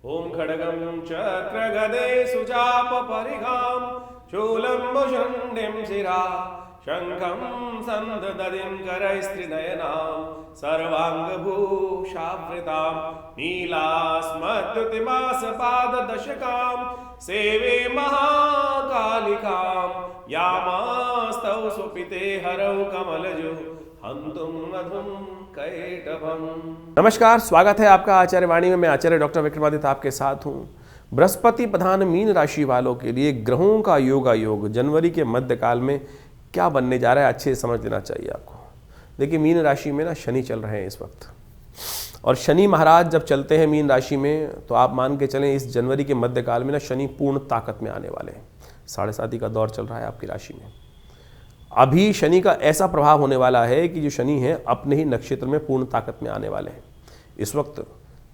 ओम खड्गं चक्रगदे सुचापपरिघां शूलं भुषण्डिं शिरा शङ्खं सन्दददिं करैस्त्रिनयनां सर्वाङ्गभूषावृतां नीलास्मद्युतिमासपाददशकां सेवे महाकालिकां यामास्तौ सुपिते हरौ कमलजो हन्तुं मधुं कैटभम्। नमस्कार, स्वागत है आपका आचार्य वाणी में। मैं आचार्य डॉक्टर विक्रमादित्य आपके साथ हूँ। बृहस्पति प्रधान मीन राशि वालों के लिए ग्रहों का योग जनवरी के मध्यकाल में क्या बनने जा रहा है, अच्छे से समझ लेना चाहिए आपको। देखिए, मीन राशि में ना शनि चल रहे हैं इस वक्त, और शनि महाराज जब चलते हैं मीन राशि में तो आप मान के चलें इस जनवरी के मध्यकाल में ना शनि पूर्ण ताकत में आने वाले हैं। 7.5 का दौर चल रहा है आपकी राशि में। अभी शनि का ऐसा प्रभाव होने वाला है कि जो शनि है अपने ही नक्षत्र में पूर्ण ताकत में आने वाले हैं। इस वक्त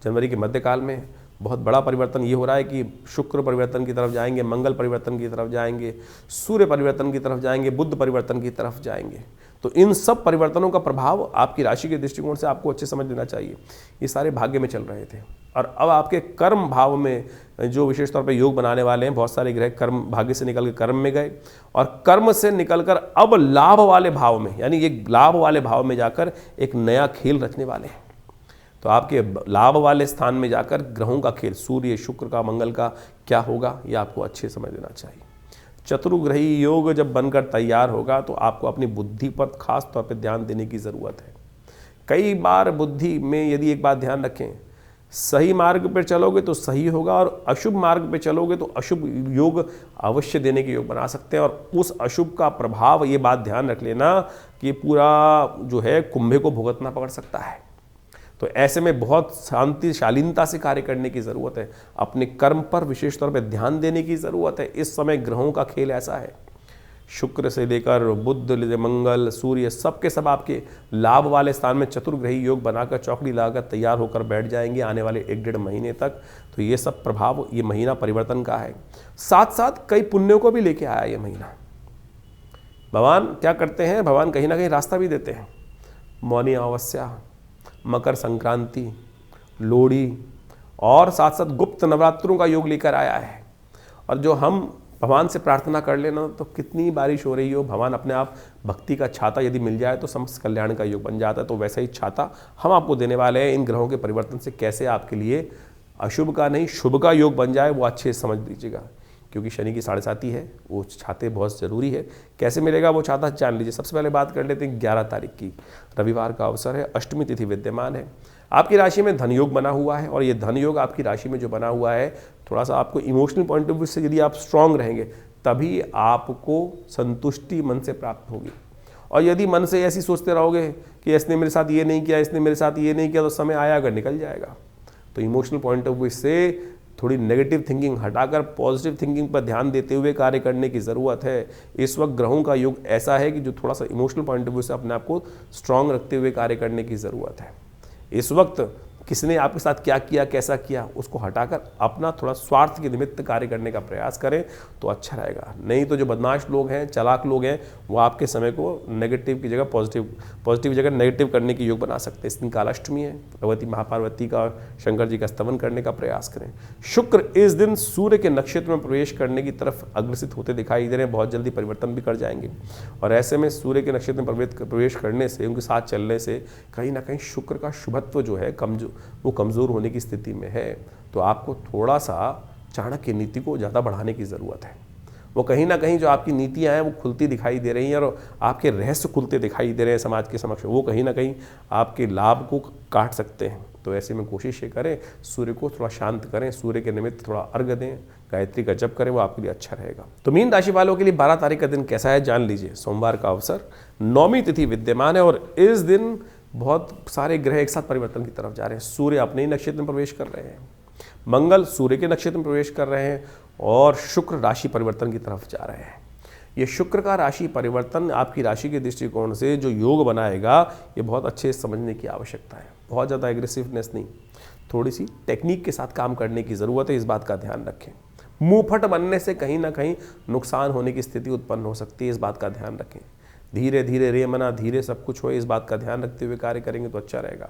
जनवरी के मध्यकाल में बहुत बड़ा परिवर्तन ये हो रहा है कि शुक्र परिवर्तन की तरफ जाएंगे, मंगल परिवर्तन की तरफ जाएंगे, सूर्य परिवर्तन की तरफ जाएंगे, बुध परिवर्तन की तरफ जाएंगे। तो इन सब परिवर्तनों का प्रभाव आपकी राशि के दृष्टिकोण से आपको अच्छे समझ लेना चाहिए। ये सारे भाग्य में चल रहे थे, और अब आपके कर्म भाव में जो विशेष तौर पे योग बनाने वाले हैं, बहुत सारे ग्रह कर्म भाग्य से निकल के कर्म में गए, और कर्म से निकलकर अब लाभ वाले भाव में, यानी ये लाभ वाले भाव में जाकर एक नया खेल रचने वाले हैं। तो आपके लाभ वाले स्थान में जाकर ग्रहों का खेल, सूर्य, शुक्र का, मंगल का क्या होगा, ये आपको अच्छे समझ लेना चाहिए। चतुर्ग्रही योग जब बनकर तैयार होगा तो आपको अपनी बुद्धि पर खास तौर पर ध्यान देने की ज़रूरत है। कई बार बुद्धि में यदि एक बात ध्यान रखें, सही मार्ग पर चलोगे तो सही होगा, और अशुभ मार्ग पर चलोगे तो अशुभ योग अवश्य देने के योग बना सकते हैं। और उस अशुभ का प्रभाव, ये बात ध्यान रख लेना कि पूरा जो है कुंभे को भुगतना पड़ सकता है। तो ऐसे में बहुत शांति शालीनता से कार्य करने की ज़रूरत है। अपने कर्म पर विशेष तौर पर ध्यान देने की ज़रूरत है। इस समय ग्रहों का खेल ऐसा है, शुक्र से लेकर बुध, मंगल, सूर्य, सब के सब आपके लाभ वाले स्थान में चतुर्ग्रही योग बनाकर चौकड़ी लगाकर तैयार होकर बैठ जाएंगे आने वाले 1-1.5 महीने तक। तो ये सब प्रभाव, ये महीना परिवर्तन का है। साथ साथ कई पुण्यों को भी लेके आया ये महीना। भगवान क्या करते हैं, भगवान कहीं ना कहीं रास्ता भी देते हैं। मौनी अमावस्या, मकर संक्रांति, लोहड़ी, और साथ साथ गुप्त नवरात्रों का योग लेकर आया है। और जो हम भगवान से प्रार्थना कर लेना, तो कितनी बारिश हो रही हो, भगवान अपने आप भक्ति का छाता यदि मिल जाए तो समस्त कल्याण का योग बन जाता है। तो वैसा ही छाता हम आपको देने वाले हैं। इन ग्रहों के परिवर्तन से कैसे आपके लिए अशुभ का नहीं शुभ का योग बन जाए, वो अच्छे से समझ लीजिएगा। क्योंकि शनि की 7.5 है, वो छाते बहुत ज़रूरी है। कैसे मिलेगा वो छाता, जान लीजिए। सबसे पहले बात कर लेते हैं 11 तारीख की, रविवार का अवसर है, अष्टमी तिथि विद्यमान है। आपकी राशि में धन योग बना हुआ है, और ये धन योग आपकी राशि में जो बना हुआ है, थोड़ा सा आपको इमोशनल पॉइंट ऑफ व्यू से यदि आप स्ट्रांग रहेंगे तभी आपको संतुष्टि मन से प्राप्त होगी। और यदि मन से ऐसी सोचते रहोगे कि इसने मेरे साथ ये नहीं किया, इसने मेरे साथ ये नहीं किया, तो समय आया अगर निकल जाएगा। तो इमोशनल पॉइंट ऑफ व्यू से थोड़ी नेगेटिव थिंकिंग हटाकर पॉजिटिव थिंकिंग पर ध्यान देते हुए कार्य करने की ज़रूरत है। इस वक्त ग्रहों का योग ऐसा है कि जो थोड़ा सा इमोशनल पॉइंट ऑफ व्यू से अपने आप को स्ट्रांग रखते हुए कार्य करने की ज़रूरत है। इस वक्त किसने आपके साथ क्या किया, कैसा किया, उसको हटाकर अपना थोड़ा स्वार्थ के निमित्त कार्य करने का प्रयास करें तो अच्छा रहेगा। नहीं तो जो बदमाश लोग हैं, चालाक लोग हैं, वो आपके समय को नेगेटिव की जगह पॉजिटिव की जगह नेगेटिव करने की योग बना सकते हैं। इस दिन कालाष्टमी है, भगवती महापार्वती का, शंकर जी का स्तवन करने का प्रयास करें। शुक्र इस दिन सूर्य के नक्षत्र में प्रवेश करने की तरफ अग्रसित होते दिखाई दे रहे हैं, बहुत जल्दी परिवर्तन भी कर जाएंगे। और ऐसे में सूर्य के नक्षत्र में प्रवेश करने से, उनके साथ चलने से कहीं ना कहीं शुक्र का शुभत्व जो है वो कमज़ोर होने की स्थिति में है। तो आपको थोड़ा सा चाणक्य नीति को ज़्यादा बढ़ाने की ज़रूरत है। वो कहीं ना कहीं जो आपकी नीतियां हैं वो खुलती दिखाई दे रही हैं, और आपके रहस्य खुलते दिखाई दे रहे हैं समाज के समक्ष, वो कहीं ना कहीं आपके लाभ को काट सकते हैं। तो ऐसे में कोशिश ये करें, सूर्य को थोड़ा शांत करें, सूर्य के निमित्त थोड़ा अर्घ्य दें, गायत्री का जप करें, वो आपके लिए अच्छा रहेगा। तो मीन राशि वालों के लिए 12 तारीख का दिन कैसा है जान लीजिए। सोमवार का अवसर, 9वीं तिथि विद्यमान है, और इस दिन बहुत सारे ग्रह एक साथ परिवर्तन की तरफ जा रहे हैं। सूर्य अपने ही नक्षत्र में प्रवेश कर रहे हैं, मंगल सूर्य के नक्षत्र में प्रवेश कर रहे हैं, और शुक्र राशि परिवर्तन की तरफ जा रहे हैं। ये शुक्र का राशि परिवर्तन आपकी राशि के दृष्टिकोण से जो योग बनाएगा, ये बहुत अच्छे से समझने की आवश्यकता है। बहुत ज़्यादा एग्रेसिवनेस नहीं, थोड़ी सी टेक्निक के साथ काम करने की ज़रूरत है। इस बात का ध्यान रखें। मुंहफट बनने से कहीं ना कहीं नुकसान होने की स्थिति उत्पन्न हो सकती है, इस बात का ध्यान रखें। धीरे धीरे रे मना धीरे सब कुछ हो, इस बात का ध्यान रखते हुए कार्य करेंगे तो अच्छा रहेगा।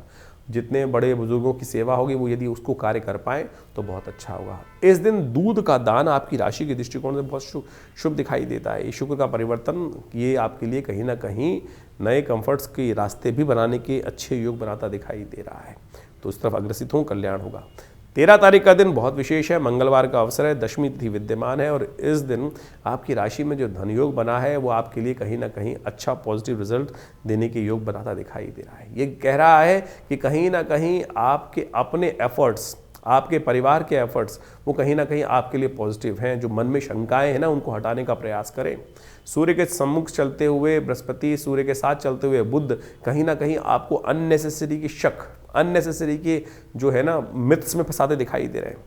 जितने बड़े बुजुर्गों की सेवा होगी वो यदि उसको कार्य कर पाएँ तो बहुत अच्छा होगा। इस दिन दूध का दान आपकी राशि के दृष्टिकोण से बहुत शुभ दिखाई देता है। ये शुक्र का परिवर्तन ये आपके लिए कहीं ना कहीं नए कंफर्ट्स के रास्ते भी बनाने के अच्छे योग बनाता दिखाई दे रहा है, तो इस तरफ अग्रसित हों, कल्याण होगा। 13 तारीख का दिन बहुत विशेष है, मंगलवार का अवसर है, दशमी तिथि विद्यमान है और इस दिन आपकी राशि में जो धन योग बना है वो आपके लिए कहीं ना कहीं अच्छा पॉजिटिव रिजल्ट देने के योग बनाता दिखाई दे रहा है। ये कह रहा है कि कहीं ना कहीं आपके अपने एफर्ट्स, आपके परिवार के एफर्ट्स वो कहीं ना कहीं आपके लिए पॉजिटिव हैं। जो मन में शंकाएं हैं ना उनको हटाने का प्रयास करें। सूर्य के सम्मुख चलते हुए बृहस्पति, सूर्य के साथ चलते हुए बुध कहीं ना कहीं आपको अननेसेसरी की शक, अननेसेसरी के जो है ना मिथ्स में फंसाते दिखाई दे रहे हैं,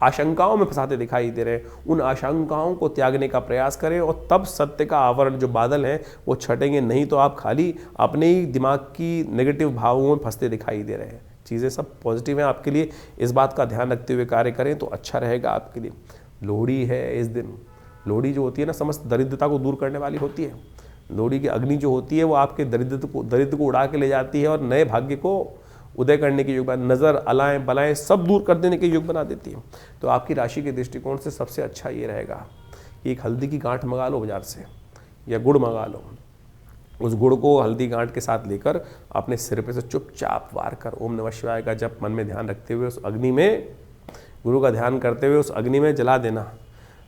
आशंकाओं में फंसाते दिखाई दे रहे हैं। उन आशंकाओं को त्यागने का प्रयास करें और तब सत्य का आवरण जो बादल हैं वो छटेंगे, नहीं तो आप खाली अपने ही दिमाग की नेगेटिव भावों में फंसते दिखाई दे रहे हैं। चीज़ें सब पॉजिटिव हैं आपके लिए, इस बात का ध्यान रखते हुए कार्य करें तो अच्छा रहेगा आपके लिए। लोहड़ी है इस दिन, लोहड़ी जो होती है ना समस्त दरिद्रता को दूर करने वाली होती है। लोहड़ी की अग्नि जो होती है वो आपके दरिद्र को उड़ा के ले जाती है और नए भाग्य को उदय करने के योग बना, नज़र अलाएँ बलाएँ सब दूर कर देने के योग बना देती है। तो आपकी राशि के दृष्टिकोण से सबसे अच्छा ये रहेगा कि एक हल्दी की गांठ मंगा लो बाजार से या गुड़ मंगा लो, उस गुड़ को हल्दी गांठ के साथ लेकर अपने सिर पे से चुपचाप वार कर ओम नमः शिवाय का जप मन में ध्यान रखते हुए उस अग्नि में, गुरु का ध्यान करते हुए उस अग्नि में जला देना।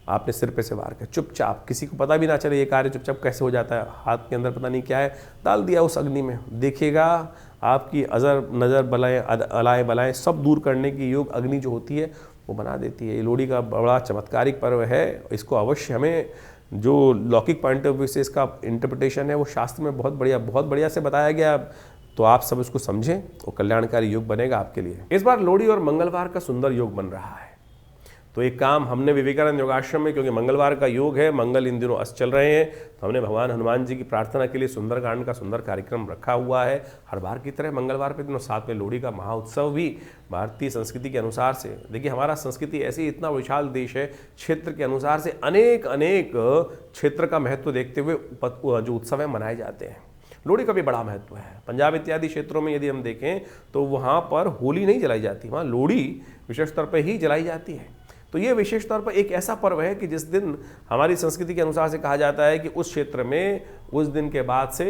आपने सिर पे से वार कर चुपचाप, किसी को पता भी ना चले ये कार्य चुपचाप कैसे हो जाता है, हाथ के अंदर पता नहीं क्या है, डाल दिया उस अग्नि में, देखिएगा आपकी अजर नज़र बलाएँ अलाएँ बलाएँ सब दूर करने की योग अग्नि जो होती है वो बना देती है। ये लोहड़ी का बड़ा चमत्कारिक पर्व है, इसको अवश्य हमें जो लौकिक पॉइंट ऑफ व्यू से इसका इंटरप्रिटेशन है वो शास्त्र में बहुत बढ़िया से बताया गया, तो आप सब इसको समझें और कल्याणकारी योग बनेगा आपके लिए। इस बार लोहड़ी और मंगलवार का सुंदर योग बन रहा है, तो एक काम हमने विवेकानंद योगाश्रम में, क्योंकि मंगलवार का योग है, मंगल इन दिनों अस्त चल रहे हैं, तो हमने भगवान हनुमान जी की प्रार्थना के लिए सुंदरकांड का सुंदर कार्यक्रम रखा हुआ है। हर बार की तरह मंगलवार के दिन साथ में लोहड़ी का महाउत्सव भी भारतीय संस्कृति के अनुसार से, देखिए हमारा संस्कृति ऐसी इतना विशाल देश है, क्षेत्र के अनुसार से अनेक क्षेत्र का महत्व देखते हुए जो उत्सव है मनाए जाते हैं। लोहड़ी का भी बड़ा महत्व है। पंजाब इत्यादि क्षेत्रों में यदि हम देखें तो वहाँ पर होली नहीं जलाई जाती, वहाँ लोहड़ी विशेष तौर पर ही जलाई जाती है। तो ये विशेष तौर पर एक ऐसा पर्व है कि जिस दिन हमारी संस्कृति के अनुसार से कहा जाता है कि उस क्षेत्र में उस दिन के बाद से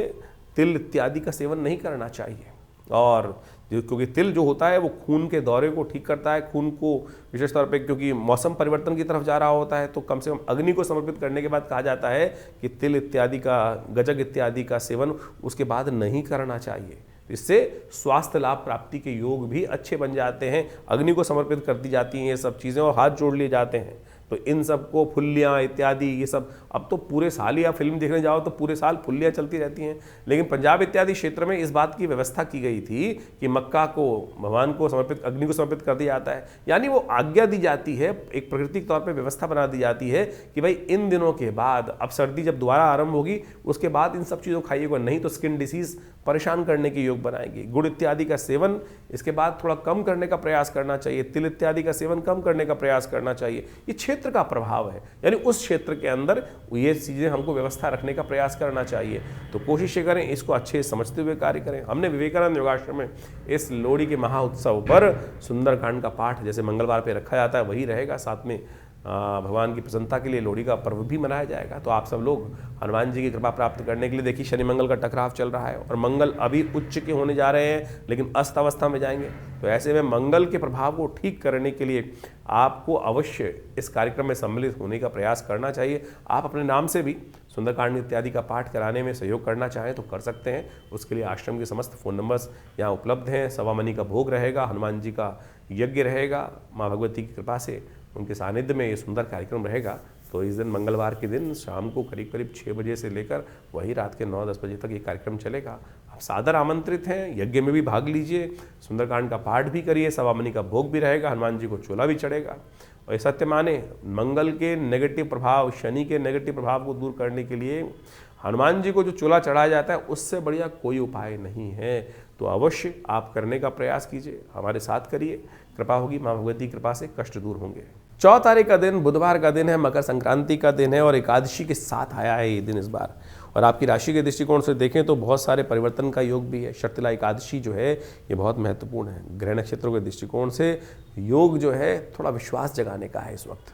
तिल इत्यादि का सेवन नहीं करना चाहिए, और क्योंकि तिल जो होता है वो खून के दौरे को ठीक करता है, खून को विशेष तौर पे, क्योंकि मौसम परिवर्तन की तरफ जा रहा होता है, तो कम से कम अग्नि को समर्पित करने के बाद कहा जाता है कि तिल इत्यादि का, गजक इत्यादि का सेवन उसके बाद नहीं करना चाहिए। इससे स्वास्थ्य लाभ प्राप्ति के योग भी अच्छे बन जाते हैं। अग्नि को समर्पित कर दी जाती हैं ये सब चीज़ें और हाथ जोड़ लिए जाते हैं, तो इन सब को फुल्लियाँ इत्यादि ये सब, अब तो पूरे साल ही आप फिल्म देखने जाओ तो पूरे साल फुल्लियाँ चलती रहती हैं, लेकिन पंजाब इत्यादि क्षेत्र में इस बात की व्यवस्था की गई थी कि मक्का को भगवान को समर्पित, अग्नि को समर्पित कर दिया जाता है। यानी वो आज्ञा दी जाती है, एक प्राकृतिक तौर पर व्यवस्था बना दी जाती है कि भाई इन दिनों के बाद, अब सर्दी जब दोबारा आरंभ होगी उसके बाद इन सब चीज़ों को खाइएगा, नहीं तो स्किन डिसीज परेशान करने के योग बनाएगी। गुड़ इत्यादि का सेवन इसके बाद थोड़ा कम करने का प्रयास करना चाहिए, तिल इत्यादि का सेवन कम करने का प्रयास करना चाहिए। ये क्षेत्र का प्रभाव है, यानी उस क्षेत्र के अंदर ये चीज़ें हमको व्यवस्था रखने का प्रयास करना चाहिए। तो कोशिश करें इसको अच्छे समझते हुए कार्य करें। हमने विवेकानंद योगाश्रम में इस लोहड़ी के महाउत्सव पर सुंदरकांड का पाठ जैसे मंगलवार पे रखा जाता है वही रहेगा, साथ में भगवान की प्रसन्नता के लिए लोहड़ी का पर्व भी मनाया जाएगा। तो आप सब लोग हनुमान जी की कृपा प्राप्त करने के लिए, देखिए शनि मंगल का टकराव चल रहा है और मंगल अभी उच्च के होने जा रहे हैं लेकिन अस्त अवस्था में जाएंगे, तो ऐसे में मंगल के प्रभाव को ठीक करने के लिए आपको अवश्य इस कार्यक्रम में सम्मिलित होने का प्रयास करना चाहिए। आप अपने नाम से भी सुंदरकांड इत्यादि का पाठ कराने में सहयोग करना चाहें तो कर सकते हैं। उसके लिए आश्रम के समस्त फ़ोन नंबर्स यहाँ उपलब्ध हैं। सवा मनी का भोग रहेगा, हनुमान जी का यज्ञ रहेगा, माँ भगवती की कृपा से उनके सानिध्य में ये सुंदर कार्यक्रम रहेगा। तो इस दिन मंगलवार के दिन शाम को करीब करीब 6 बजे से लेकर वही रात के 9-10 बजे तक ये कार्यक्रम चलेगा। आप सादर आमंत्रित हैं, यज्ञ में भी भाग लीजिए, सुंदरकांड का पाठ भी करिए, सवा मनी का भोग भी रहेगा, हनुमान जी को चोला भी चढ़ेगा। और ये सत्य माने, मंगल के नेगेटिव प्रभाव, शनि के नेगेटिव प्रभाव को दूर करने के लिए हनुमान जी को जो चोला चढ़ाया जाता है उससे बढ़िया कोई उपाय नहीं है। तो अवश्य आप करने का प्रयास कीजिए, हमारे साथ करिए, कृपा होगी, माँ भगवती की कृपा से कष्ट दूर होंगे। 4 तारीख का दिन बुधवार का दिन है, मकर संक्रांति का दिन है और एकादशी के साथ आया है ये दिन इस बार। और आपकी राशि के दृष्टिकोण से देखें तो बहुत सारे परिवर्तन का योग भी है। शर्तिला एकादशी जो है ये बहुत महत्वपूर्ण है। ग्रह नक्षत्रों के दृष्टिकोण से योग जो है थोड़ा विश्वास जगाने का है। इस वक्त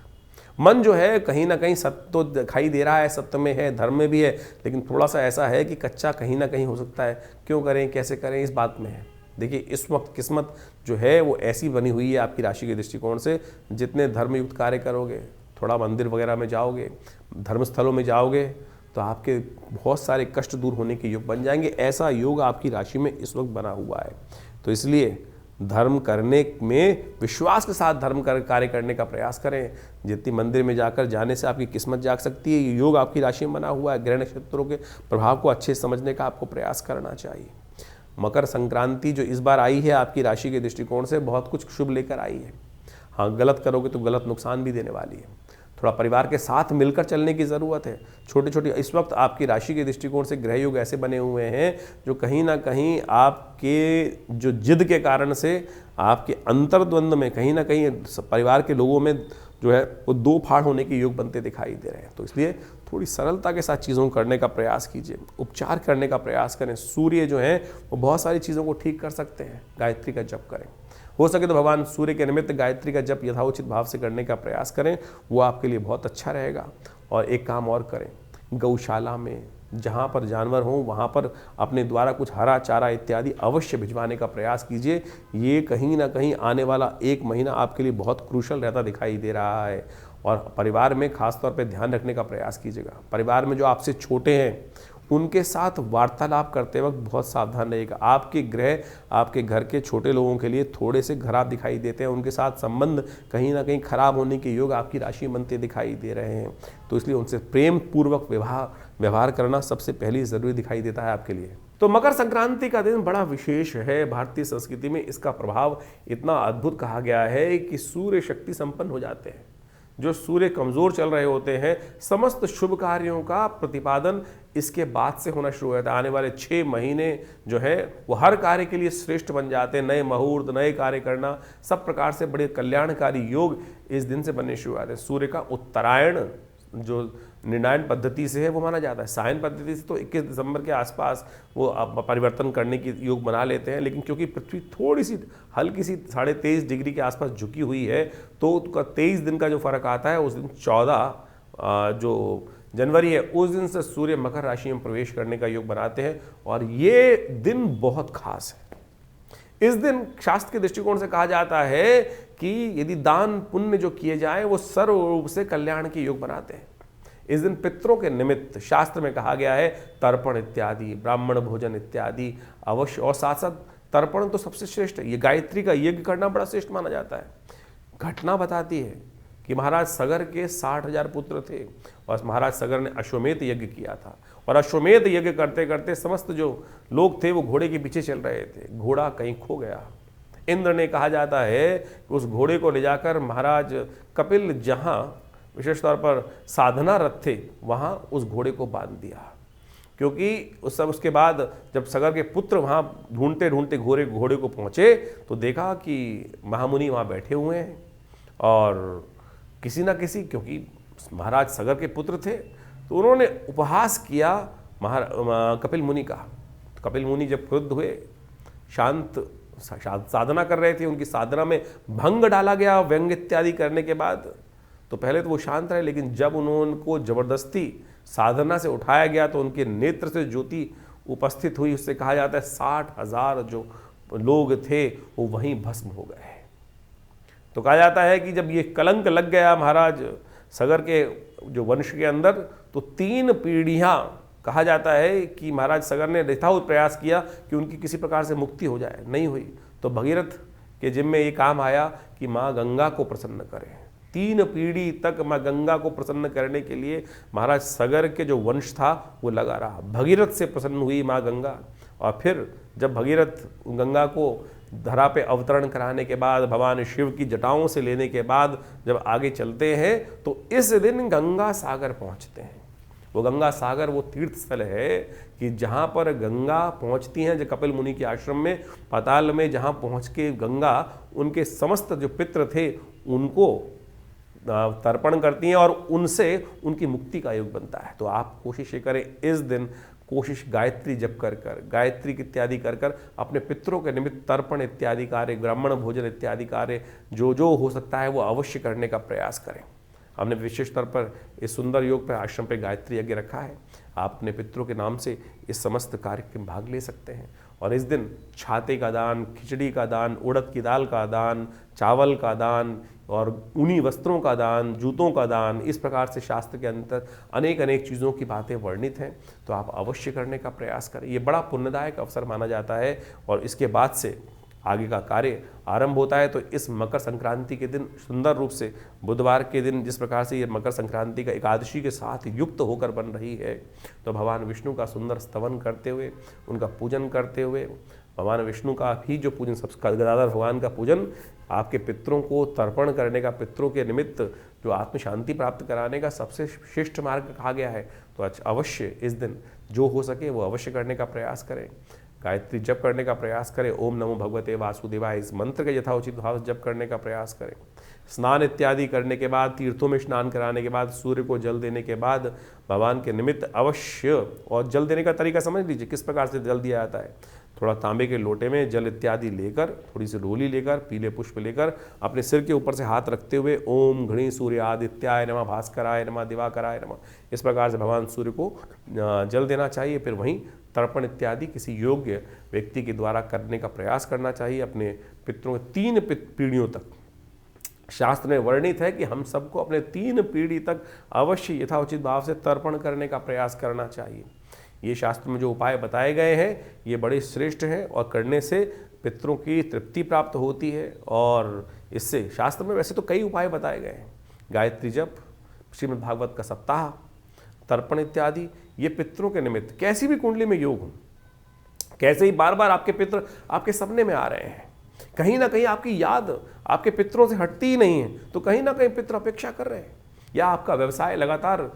मन जो है कहीं ना कहीं सत्य तो दिखाई दे रहा है, सत्य में है, धर्म में भी है, लेकिन थोड़ा सा ऐसा है कि कच्चा कहीं ना कहीं हो सकता है। क्यों करें, कैसे करें, इस बात में है। देखिए इस वक्त किस्मत जो है वो ऐसी बनी हुई है आपकी राशि के दृष्टिकोण से, जितने धर्मयुक्त कार्य करोगे, थोड़ा मंदिर वगैरह में जाओगे, धर्मस्थलों में जाओगे, तो आपके बहुत सारे कष्ट दूर होने के योग बन जाएंगे। ऐसा योग आपकी राशि में इस वक्त बना हुआ है। तो इसलिए धर्म करने में विश्वास के साथ धर्म कार्य करने का प्रयास करें। जितनी मंदिर में जाकर जाने से आपकी किस्मत जाग सकती है, ये योग आपकी राशि में बना हुआ है। ग्रह नक्षत्रों के प्रभाव को अच्छे समझने का आपको प्रयास करना चाहिए। मकर संक्रांति जो इस बार आई है आपकी राशि के दृष्टिकोण से बहुत कुछ शुभ लेकर आई है। हाँ, गलत करोगे तो गलत नुकसान भी देने वाली है। थोड़ा परिवार के साथ मिलकर चलने की ज़रूरत है। छोटे छोटे इस वक्त आपकी राशि के दृष्टिकोण से ग्रह योग ऐसे बने हुए हैं जो कहीं ना कहीं आपके जो जिद के कारण से आपके अंतर्द्वंद में कहीं ना कहीं परिवार के लोगों में जो है वो दो फाड़ होने के योग बनते दिखाई दे रहे हैं। तो इसलिए थोड़ी सरलता के साथ चीज़ों को करने का प्रयास कीजिए, उपचार करने का प्रयास करें। सूर्य जो है वो बहुत सारी चीज़ों को ठीक कर सकते हैं। गायत्री का जप करें, हो सके तो भगवान सूर्य के निमित्त गायत्री का जप यथाउचित भाव से करने का प्रयास करें, वो आपके लिए बहुत अच्छा रहेगा। और एक काम और करें, गौशाला में जहाँ पर जानवर हों वहाँ पर अपने द्वारा कुछ हरा चारा इत्यादि अवश्य भिजवाने का प्रयास कीजिए। ये कहीं ना कहीं आने वाला एक महीना आपके लिए बहुत क्रूशल रहता दिखाई दे रहा है। और परिवार में खास तौर पे ध्यान रखने का प्रयास कीजिएगा। परिवार में जो आपसे छोटे हैं उनके साथ वार्तालाप करते वक्त बहुत सावधान रहिएगा। आपके ग्रह आपके घर के छोटे लोगों के लिए थोड़े से खराब दिखाई देते हैं, उनके साथ संबंध कहीं ना कहीं खराब होने के योग आपकी राशि में बनते दिखाई दे रहे हैं। तो इसलिए उनसे प्रेम पूर्वक व्यवहार करना सबसे पहले ज़रूरी दिखाई देता है आपके लिए। तो मकर संक्रांति का दिन बड़ा विशेष है। भारतीय संस्कृति में इसका प्रभाव इतना अद्भुत कहा गया है कि सूर्य शक्ति संपन्न हो जाते हैं। जो सूर्य कमज़ोर चल रहे होते हैं, समस्त शुभ कार्यों का प्रतिपादन इसके बाद से होना शुरू होता है। आने वाले 6 महीने जो है वो हर कार्य के लिए श्रेष्ठ बन जाते हैं। नए मुहूर्त, नए कार्य करना, सब प्रकार से बड़े कल्याणकारी योग इस दिन से बनने शुरू होते हैं। सूर्य का उत्तरायण जो निर्णायन पद्धति से है वो माना जाता है। सायन पद्धति से तो 21 दिसंबर के आसपास वो परिवर्तन करने की योग बना लेते हैं, लेकिन क्योंकि पृथ्वी थोड़ी सी हल्की सी 23.5 डिग्री के आसपास झुकी हुई है, तो उसका 23 दिन का जो फर्क आता है, उस दिन 14 जो जनवरी है उस दिन से सूर्य मकर राशि में प्रवेश करने का योग बनाते हैं। और ये दिन बहुत खास है। इस दिन शास्त्र के दृष्टिकोण से कहा जाता है कि यदि दान पुण्य जो किए जाए वो सर्व रूप से कल्याण के योग बनाते हैं। इस दिन पितरों के निमित्त शास्त्र में कहा गया है तर्पण इत्यादि, ब्राह्मण भोजन इत्यादि अवश्य। और साथ साथ तर्पण तो सबसे श्रेष्ठ है। ये गायत्री का यज्ञ करना बड़ा श्रेष्ठ माना जाता है। घटना बताती है कि महाराज सगर के 60,000 पुत्र थे और महाराज सगर ने अश्वमेध यज्ञ किया था। और अश्वमेध यज्ञ करते करते समस्त जो लोग थे वो घोड़े के पीछे चल रहे थे। घोड़ा कहीं खो गया। इंद्र ने कहा जाता है कि उस घोड़े को ले जाकर महाराज कपिल जहाँ विशेष तौर पर साधना रथ थे वहाँ उस घोड़े को बांध दिया। क्योंकि उसके बाद जब सगर के पुत्र वहाँ ढूंढते ढूंढते घोड़े को पहुँचे तो देखा कि महामुनि वहाँ बैठे हुए हैं और किसी ना किसी, क्योंकि महाराज सगर के पुत्र थे, तो उन्होंने उपहास किया कपिल मुनि का। तो कपिल मुनि जब क्रुद्ध हुए, शांत साधना कर रहे थे, उनकी साधना में भंग डाला गया व्यंग इत्यादि करने के बाद। तो पहले तो वो शांत रहे, लेकिन जब उनको जबरदस्ती साधना से उठाया गया तो उनके नेत्र से ज्योति उपस्थित हुई। उससे कहा जाता है 60,000 जो लोग थे वो वहीं भस्म हो गए। तो कहा जाता है कि जब ये कलंक लग गया महाराज सगर के जो वंश के अंदर, तो 3 पीढ़ियां कहा जाता है कि महाराज सगर ने यथावत प्रयास किया कि उनकी किसी प्रकार से मुक्ति हो जाए, नहीं हुई। तो भगीरथ के जिम्मे ये काम आया कि माँ गंगा को प्रसन्न करें। 3 पीढ़ी तक माँ गंगा को प्रसन्न करने के लिए महाराज सगर के जो वंश था वो लगा रहा। भगीरथ से प्रसन्न हुई माँ गंगा। और फिर जब भगीरथ गंगा को धरा पे अवतरण कराने के बाद, भगवान शिव की जटाओं से लेने के बाद जब आगे चलते हैं तो इस दिन गंगा सागर पहुंचते हैं। वो गंगा सागर वो तीर्थ स्थल है कि जहाँ पर गंगा पहुँचती हैं, जो कपिल मुनि के आश्रम में पाताल में जहाँ पहुँच के गंगा उनके समस्त जो पितृ थे उनको तर्पण करती हैं और उनसे उनकी मुक्ति का योग बनता है। तो आप कोशिश ये करें इस दिन, कोशिश गायत्री जप कर गायत्री इत्यादि कर अपने पितरों के निमित्त तर्पण इत्यादि कार्य, ब्राह्मण भोजन इत्यादि कार्य जो जो हो सकता है वो अवश्य करने का प्रयास करें। हमने विशेष तौर पर इस सुंदर योग पर आश्रम पे गायत्री यज्ञ रखा है। आप अपने पितरों के नाम से इस समस्त कार्यक्रम भाग ले सकते हैं। और इस दिन छाते का दान, खिचड़ी का दान, उड़द की दाल का दान, चावल का दान और ऊनी वस्त्रों का दान, जूतों का दान, इस प्रकार से शास्त्र के अंदर अनेक अनेक चीज़ों की बातें वर्णित हैं। तो आप अवश्य करने का प्रयास करें। ये बड़ा पुण्यदायक अवसर माना जाता है और इसके बाद से आगे का कार्य आरंभ होता है। तो इस मकर संक्रांति के दिन सुंदर रूप से बुधवार के दिन जिस प्रकार से ये मकर संक्रांति का एकादशी के साथ युक्त होकर बन रही है, तो भगवान विष्णु का सुंदर स्तवन करते हुए, उनका पूजन करते हुए, भगवान विष्णु का भी जो पूजन, सब गदाधर भगवान का पूजन, आपके पितरों को तर्पण करने का, पितरों के निमित्त जो आत्म शांति प्राप्त कराने का सबसे श्रेष्ठ मार्ग कहा गया है। तो अवश्य इस दिन जो हो सके वो अवश्य करने का प्रयास करें। गायत्री जप करने का प्रयास करें। ओम नमो भगवते वासुदेवाय, इस मंत्र के यथाउचित भाव से जप करने का प्रयास करें। स्नान इत्यादि करने के बाद, तीर्थों में स्नान कराने के बाद, सूर्य को जल देने के बाद भगवान के निमित्त अवश्य, और जल देने का तरीका समझ लीजिए किस प्रकार से जल दिया जाता है। थोड़ा तांबे के लोटे में जल इत्यादि लेकर, थोड़ी सी रोली लेकर, पीले पुष्प लेकर अपने सिर के ऊपर से हाथ रखते हुए ओम घृणी सूर्य आदित्याय नमः, भास्कराय नमः, दिवाकराय नमः, इस प्रकार से भगवान सूर्य को जल देना चाहिए। फिर वहीं तर्पण इत्यादि किसी योग्य व्यक्ति के द्वारा करने का प्रयास करना चाहिए। अपने पितरों 3 पीढ़ियों तक शास्त्र में वर्णित है कि हम सबको अपने 3 पीढ़ी तक अवश्य यथाउचित भाव से तर्पण करने का प्रयास करना चाहिए। ये शास्त्र में जो उपाय बताए गए हैं ये बड़े श्रेष्ठ हैं और करने से पितरों की तृप्ति प्राप्त होती है। और इससे शास्त्र में वैसे तो कई उपाय बताए गए हैं, गायत्री जप, श्रीमद् भागवत का सप्ताह, तर्पण इत्यादि, ये पितरों के निमित्त कैसी भी कुंडली में योग हो, कैसे ही बार बार आपके पितर आपके सपने में आ रहे हैं, कहीं ना कहीं आपकी याद आपके पितरों से हटती ही नहीं है, तो कहीं ना कहीं पितर अपेक्षा कर रहे हैं, या आपका व्यवसाय लगातार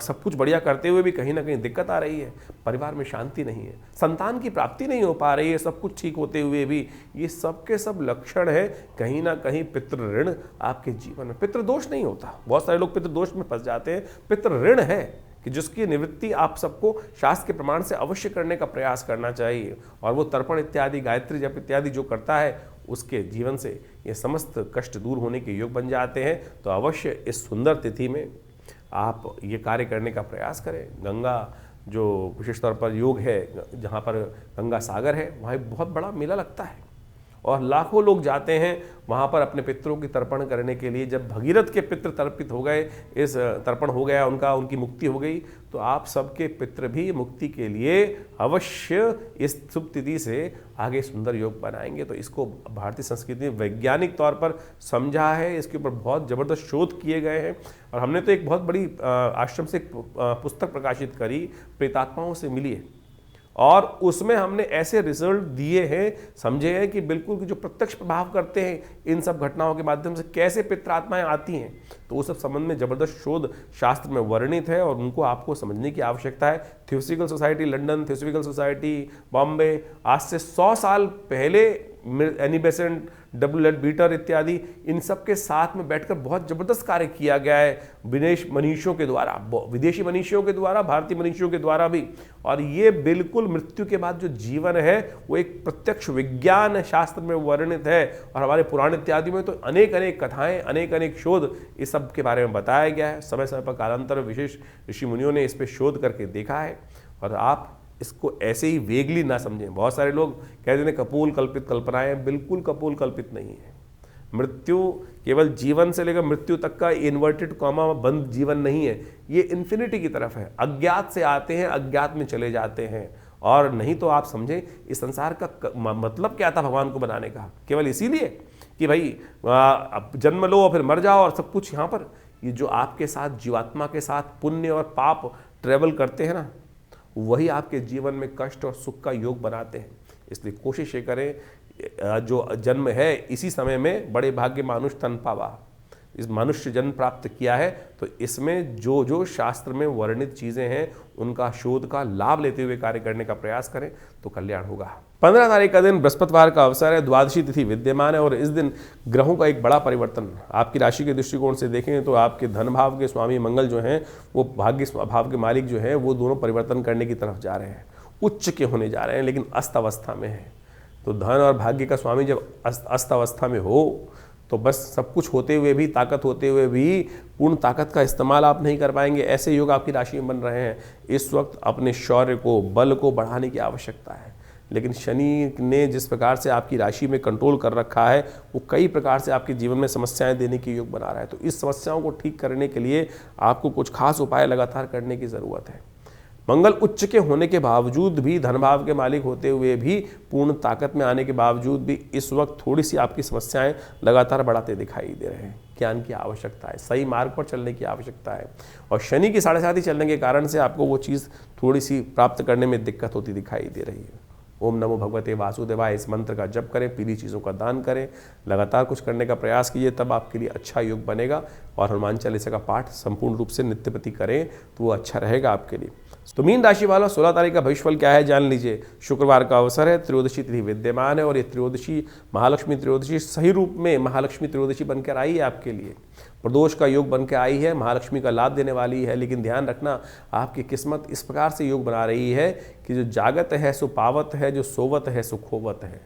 सब कुछ बढ़िया करते हुए भी कहीं ना कहीं दिक्कत आ रही है, परिवार में शांति नहीं है, संतान की प्राप्ति नहीं हो पा रही है, सब कुछ ठीक होते हुए भी, ये सब के सब लक्षण है कहीं ना कहीं पितृ ऋण आपके जीवन में। पितृ दोष नहीं होता, बहुत सारे लोग पितृ दोष में फंस जाते हैं, पितृ ऋण है कि जिसकी निवृत्ति आप सबको शास्त्र के प्रमाण से अवश्य करने का प्रयास करना चाहिए। और वो तर्पण इत्यादि, गायत्री जप इत्यादि जो करता है उसके जीवन से ये समस्त कष्ट दूर होने के योग बन जाते हैं। तो अवश्य इस सुंदर तिथि में आप ये कार्य करने का प्रयास करें। गंगा जो विशेष तौर पर योग है, जहाँ पर गंगा सागर है, वहाँ एक बहुत बड़ा मेला लगता है और लाखों लोग जाते हैं वहाँ पर अपने पितरों की तर्पण करने के लिए। जब भगीरथ के पितृ तर्पित हो गए, इस तर्पण हो गया उनकी मुक्ति हो गई, तो आप सबके पितृ भी मुक्ति के लिए अवश्य इस शुभ तिथि से आगे सुंदर योग बनाएंगे। तो इसको भारतीय संस्कृति ने वैज्ञानिक तौर पर समझा है, इसके ऊपर बहुत ज़बरदस्त शोध किए गए हैं। और हमने तो एक बहुत बड़ी आश्रम से पुस्तक प्रकाशित करी, प्रेतात्माओं से मिलिए, और उसमें हमने ऐसे रिजल्ट दिए हैं, समझे हैं कि बिल्कुल जो प्रत्यक्ष प्रभाव करते हैं इन सब घटनाओं के माध्यम से, कैसे पितरात्माएं आती हैं, तो वो सब संबंध में जबरदस्त शोध शास्त्र में वर्णित है और उनको आपको समझने की आवश्यकता है। Theosophical society London, theosophical society Bombay, आज से 100 साल पहले एनी बेसेंट, डब्ल्यू.एल. बीटर इत्यादि, इन सब के साथ में बैठकर बहुत जबरदस्त कार्य किया गया है विदेशी मनीषियों के द्वारा, भारतीय मनीषियों के द्वारा भी। और ये बिल्कुल मृत्यु के बाद जो जीवन है वो एक प्रत्यक्ष विज्ञान शास्त्र में वर्णित है। और हमारे पुराण इत्यादि में तो अनेक अनेक कथाएं, अनेक अनेक शोध इस सब के बारे में बताया गया है। समय समय पर कालांतर विशेष ऋषि मुनियों ने इस पर शोध करके देखा है। और आप इसको ऐसे ही वेगली ना समझें। बहुत सारे लोग कहते हैं कपोल कल्पित कल्पनाएं, बिल्कुल कपोल कल्पित नहीं है। मृत्यु केवल जीवन से लेकर मृत्यु तक का इन्वर्टेड कॉमा बंद जीवन नहीं है, ये इन्फिनिटी की तरफ है। अज्ञात से आते हैं, अज्ञात में चले जाते हैं। और नहीं तो आप समझें इस संसार का मतलब क्या था भगवान को बनाने का, केवल इसीलिए कि भाई जन्म लो और फिर मर जाओ और सब कुछ यहाँ पर। ये जो आपके साथ जीवात्मा के साथ पुण्य और पाप ट्रेवल करते हैं ना, वही आपके जीवन में कष्ट और सुख का योग बनाते हैं। इसलिए कोशिश ये करें, जो जन्म है इसी समय में बड़े भाग्य मानुष तन पावा, इस मनुष्य जन्म प्राप्त किया है, तो इसमें जो जो शास्त्र में वर्णित चीज़ें हैं उनका शोध का लाभ लेते हुए कार्य करने का प्रयास करें तो कल्याण होगा। 15 तारीख का दिन बृहस्पतिवार का अवसर है, द्वादशी तिथि विद्यमान है और इस दिन ग्रहों का एक बड़ा परिवर्तन आपकी राशि के दृष्टिकोण से देखें तो आपके धन भाव के स्वामी मंगल जो हैं वो भाग्य भाव के मालिक जो हैं वो दोनों परिवर्तन करने की तरफ जा रहे हैं, उच्च के होने जा रहे हैं, लेकिन अस्त अवस्था में है। तो धन और भाग्य का स्वामी जब अस्त अवस्था में हो तो बस सब कुछ होते हुए भी, ताकत होते हुए भी पूर्ण ताकत का इस्तेमाल आप नहीं कर पाएंगे। ऐसे योग आपकी राशि में बन रहे हैं। इस वक्त अपने शौर्य को, बल को बढ़ाने की आवश्यकता है, लेकिन शनि ने जिस प्रकार से आपकी राशि में कंट्रोल कर रखा है वो कई प्रकार से आपके जीवन में समस्याएं देने के योग बना रहा है। तो इस समस्याओं को ठीक करने के लिए आपको कुछ खास उपाय लगातार करने की ज़रूरत है। मंगल उच्च के होने के बावजूद भी, धन भाव के मालिक होते हुए भी, पूर्ण ताकत में आने के बावजूद भी इस वक्त थोड़ी सी आपकी समस्याएं लगातार बढ़ाते दिखाई दे रहे हैं। ज्ञान की आवश्यकता है, सही मार्ग पर चलने की आवश्यकता है, और शनि की 7.5 चलने के कारण से आपको वो चीज़ थोड़ी सी प्राप्त करने में दिक्कत होती दिखाई दे रही है। ओम नमो भगवते वासुदेवाय इस मंत्र का जप करें, पीली चीज़ों का दान करें, लगातार कुछ करने का प्रयास कीजिए, तब आपके लिए अच्छा योग बनेगा। और हनुमान चालीसा का पाठ संपूर्ण रूप से नित्य प्रति करें तो वो अच्छा रहेगा आपके लिए। तो मीन राशि वालों, 16 तारीख का भविष्यफल क्या है जान लीजिए। शुक्रवार का अवसर है, त्रयोदशी तिथि विद्यमान है और ये त्रयोदशी महालक्ष्मी त्रयोदशी सही रूप में महालक्ष्मी त्रयोदशी बनकर आई है आपके लिए, प्रदोष का योग बनकर आई है, महालक्ष्मी का लाभ देने वाली है। लेकिन ध्यान रखना, आपकी किस्मत इस प्रकार से योग बना रही है कि जो जागत है सो पावत है, जो सोवत है सो खोवत है।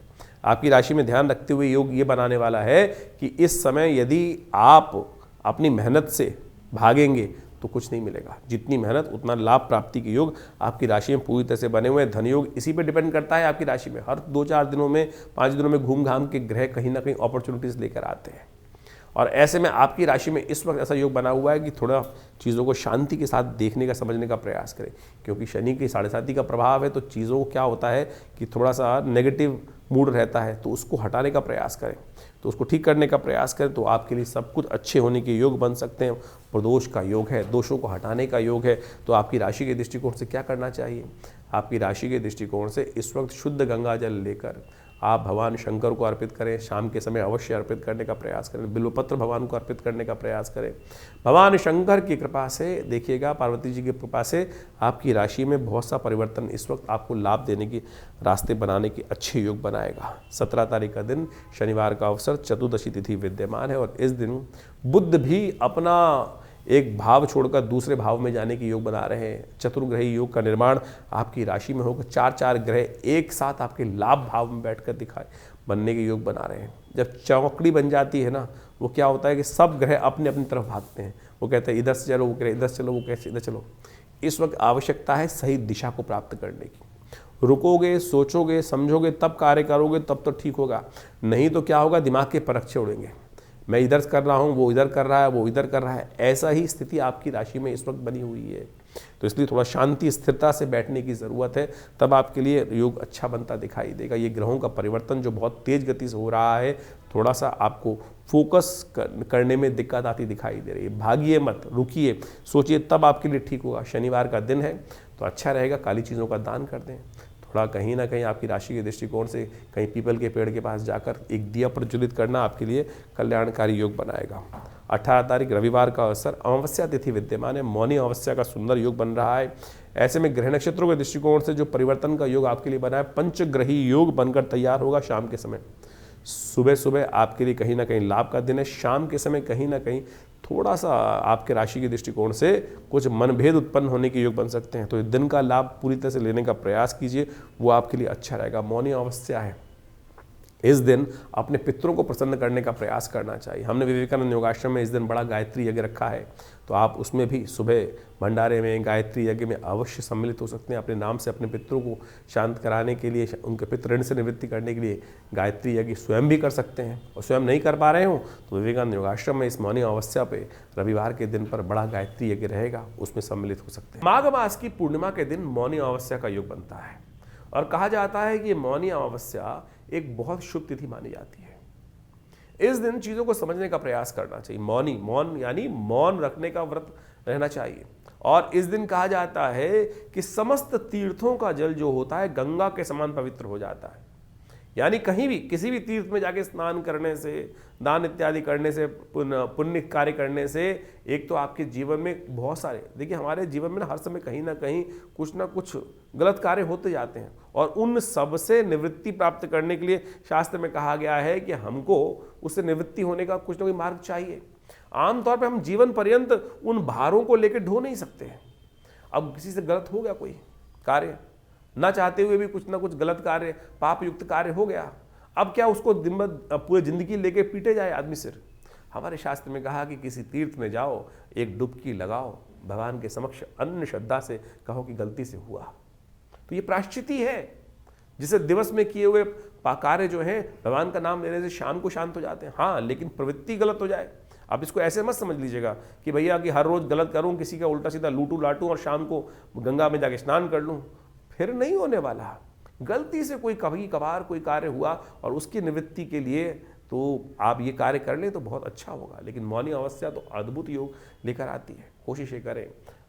आपकी राशि में ध्यान रखते हुए योग ये बनाने वाला है कि इस समय यदि आप अपनी मेहनत से भागेंगे तो कुछ नहीं मिलेगा। जितनी मेहनत उतना लाभ प्राप्ति के योग आपकी राशि में पूरी तरह से बने हुए हैं। धन योग इसी पे डिपेंड करता है आपकी राशि में। हर 2-4 दिनों में, 5 दिनों में घूम घाम के ग्रह कहीं ना कहीं अपॉर्चुनिटीज़ लेकर आते हैं, और ऐसे में आपकी राशि में इस वक्त ऐसा योग बना हुआ है कि थोड़ा चीज़ों को शांति के साथ देखने का, समझने का प्रयास करें, क्योंकि शनि की 7.5 का प्रभाव है। तो चीज़ों को क्या होता है कि थोड़ा सा नेगेटिव मूड रहता है, तो उसको हटाने का प्रयास करें, तो उसको ठीक करने का प्रयास करें, तो आपके लिए सब कुछ अच्छे होने के योग बन सकते हैं। प्रदोष का योग है, दोषों को हटाने का योग है। तो आपकी राशि के दृष्टिकोण से क्या करना चाहिए? आपकी राशि के दृष्टिकोण से इस वक्त शुद्ध गंगा जल लेकर आप भगवान शंकर को अर्पित करें। शाम के समय अवश्य अर्पित करने का प्रयास करें। बिल्वपत्र भगवान को अर्पित करने का प्रयास करें। भगवान शंकर की कृपा से देखिएगा, पार्वती जी की कृपा से आपकी राशि में बहुत सा परिवर्तन इस वक्त आपको लाभ देने की रास्ते बनाने के अच्छे योग बनाएगा। 17 तारीख का दिन शनिवार का अवसर, चतुर्दशी तिथि विद्यमान है और इस दिन बुध भी अपना एक भाव छोड़कर दूसरे भाव में जाने के योग बना रहे हैं। चतुर्ग्रही योग का निर्माण आपकी राशि में होकर 4-4 ग्रह एक साथ आपके लाभ भाव में बैठकर दिखाए बनने के योग बना रहे हैं। जब चौकड़ी बन जाती है ना, वो क्या होता है कि सब ग्रह अपने अपनी तरफ भागते हैं। वो कहते हैं इधर से चलो, वो कह इधर से चलो, वो कहते इधर चलो। इस वक्त आवश्यकता है सही दिशा को प्राप्त करने की। रुकोगे, सोचोगे, समझोगे, तब कार्य करोगे, तब तो ठीक होगा। नहीं तो क्या होगा, दिमाग के परखचे उड़ेंगे। मैं इधर कर रहा हूँ, वो इधर कर रहा है, वो इधर कर रहा है। ऐसा ही स्थिति आपकी राशि में इस वक्त बनी हुई है। तो इसलिए थोड़ा शांति स्थिरता से बैठने की ज़रूरत है, तब आपके लिए योग अच्छा बनता दिखाई देगा। ये ग्रहों का परिवर्तन जो बहुत तेज़ गति से हो रहा है, थोड़ा सा आपको फोकस करने में दिक्कत आती दिखाई दे रही है। भागिए मत, रुकिए, सोचिए, तब आपके लिए ठीक होगा। शनिवार का दिन है तो अच्छा रहेगा, काली चीज़ों का दान कर दें। थोड़ा कहीं ना कहीं आपकी राशि के दृष्टिकोण से कहीं पीपल के पेड़ के पास जाकर एक दिया प्रज्वलित करना आपके लिए कल्याणकारी योग बनाएगा। 18 तारीख रविवार का अवसर, अमावस्या तिथि विद्यमान है। मौनी अमावस्या का सुंदर योग बन रहा है। ऐसे में ग्रह नक्षत्रों के दृष्टिकोण से जो परिवर्तन का योग आपके लिए बना है, पंचग्रही योग बनकर तैयार होगा शाम के समय। सुबह सुबह आपके लिए कहीं ना कहीं लाभ का दिन है। शाम के समय कहीं ना कहीं थोड़ा सा आपके राशि के दृष्टिकोण से कुछ मनभेद उत्पन्न होने के योग बन सकते हैं। तो दिन का लाभ पूरी तरह से लेने का प्रयास कीजिए, वो आपके लिए अच्छा रहेगा। मौनी अमावस्या है, इस दिन अपने पितरों को प्रसन्न करने का प्रयास करना चाहिए। हमने विवेकानंद योगाश्रम में इस दिन बड़ा गायत्री यज्ञ रखा है, तो आप उसमें भी सुबह भंडारे में, गायत्री यज्ञ में अवश्य सम्मिलित हो सकते हैं। अपने नाम से अपने पितरों को शांत कराने के लिए, उनके पितृ ऋण से निवृत्ति करने के लिए गायत्री यज्ञ स्वयं भी कर सकते हैं। और स्वयं नहीं कर पा रहे हो तो विवेकानंद योगाश्रम में इस मौनी अमावस्या पे रविवार के दिन पर बड़ा गायत्री यज्ञ रहेगा, उसमें सम्मिलित हो सकते हैं। माघ मास की पूर्णिमा के दिन मौनी अमावस्या का योग बनता है और कहा जाता है कि मौनी अमावस्या एक बहुत शुभ तिथि मानी जाती है। इस दिन चीज़ों को समझने का प्रयास करना चाहिए। मौन यानी मौन रखने का व्रत रहना चाहिए। और इस दिन कहा जाता है कि समस्त तीर्थों का जल जो होता है गंगा के समान पवित्र हो जाता है। यानी कहीं भी किसी भी तीर्थ में जाके स्नान करने से, दान इत्यादि करने से, पुण्य कार्य करने से एक तो आपके जीवन में बहुत सारे, देखिए हमारे जीवन में हर समय कहीं ना कहीं कुछ ना कुछ गलत कार्य होते जाते हैं, और उन सब से निवृत्ति प्राप्त करने के लिए शास्त्र में कहा गया है कि हमको उससे निवृत्ति होने का कुछ ना कोई मार्ग चाहिए। आमतौर पर हम जीवन पर्यंत उन भारों को लेकर ढो नहीं सकते हैं। अब किसी से गलत हो गया कोई कार्य, ना चाहते हुए भी कुछ ना कुछ गलत कार्य, पाप युक्त कार्य हो गया, अब क्या उसको दिन भर पूरी जिंदगी लेके पीटे जाए आदमी सिर? हमारे शास्त्र में कहा कि किसी तीर्थ में जाओ, एक डुबकी लगाओ, भगवान के समक्ष अन्य श्रद्धा से कहो कि गलती से हुआ, तो ये प्रायश्चित ही है। जिसे दिवस में किए हुए कार्य जो है भगवान का नाम लेने से शाम को शांत हो जाते हैं। हाँ, लेकिन प्रवृत्ति गलत हो जाए, आप इसको ऐसे मत समझ लीजिएगा कि भैया कि हर रोज गलत करूं, किसी का उल्टा सीधा लूटू लाटू और शाम को गंगा में जाके स्नान कर लूं, फिर नहीं होने वाला। गलती से कोई कभी कभार कोई कार्य हुआ और उसकी निवृत्ति के लिए तो आप ये कार्य कर लें तो बहुत अच्छा होगा। लेकिन मौनी अवस्था तो अद्भुत योग लेकर आती है। कोशिश ये करें,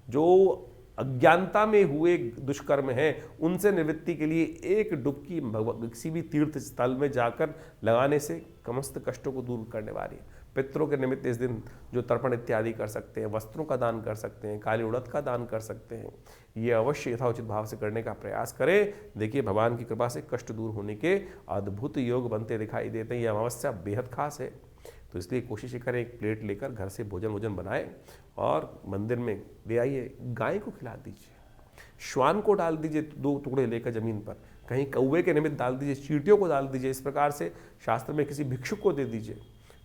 जो अज्ञानता में हुए दुष्कर्म हैं उनसे निवृत्ति के लिए एक डुबकी किसी भी तीर्थ स्थल में जाकर लगाने से समस्त कष्टों को दूर करने वाली है। पितरों के निमित्त इस दिन जो तर्पण इत्यादि कर सकते हैं, वस्त्रों का दान कर सकते हैं, काली उड़द का दान कर सकते हैं, ये अवश्य यथाउचित भाव से करने का प्रयास करें। देखिए भगवान की कृपा से कष्ट दूर होने के अद्भुत योग बनते दिखाई देते हैं। यह अमावस्या बेहद खास है, तो इसलिए कोशिश करें एक प्लेट लेकर घर से भोजन बनाएं और मंदिर में ले आइए, गाय को खिला दीजिए, श्वान को डाल दीजिए 2 टुकड़े लेकर जमीन पर, कहीं कौवे के निमित्त डाल दीजिए, चींटियों को डाल दीजिए, इस प्रकार से शास्त्र में किसी भिक्षुक को दे दीजिए।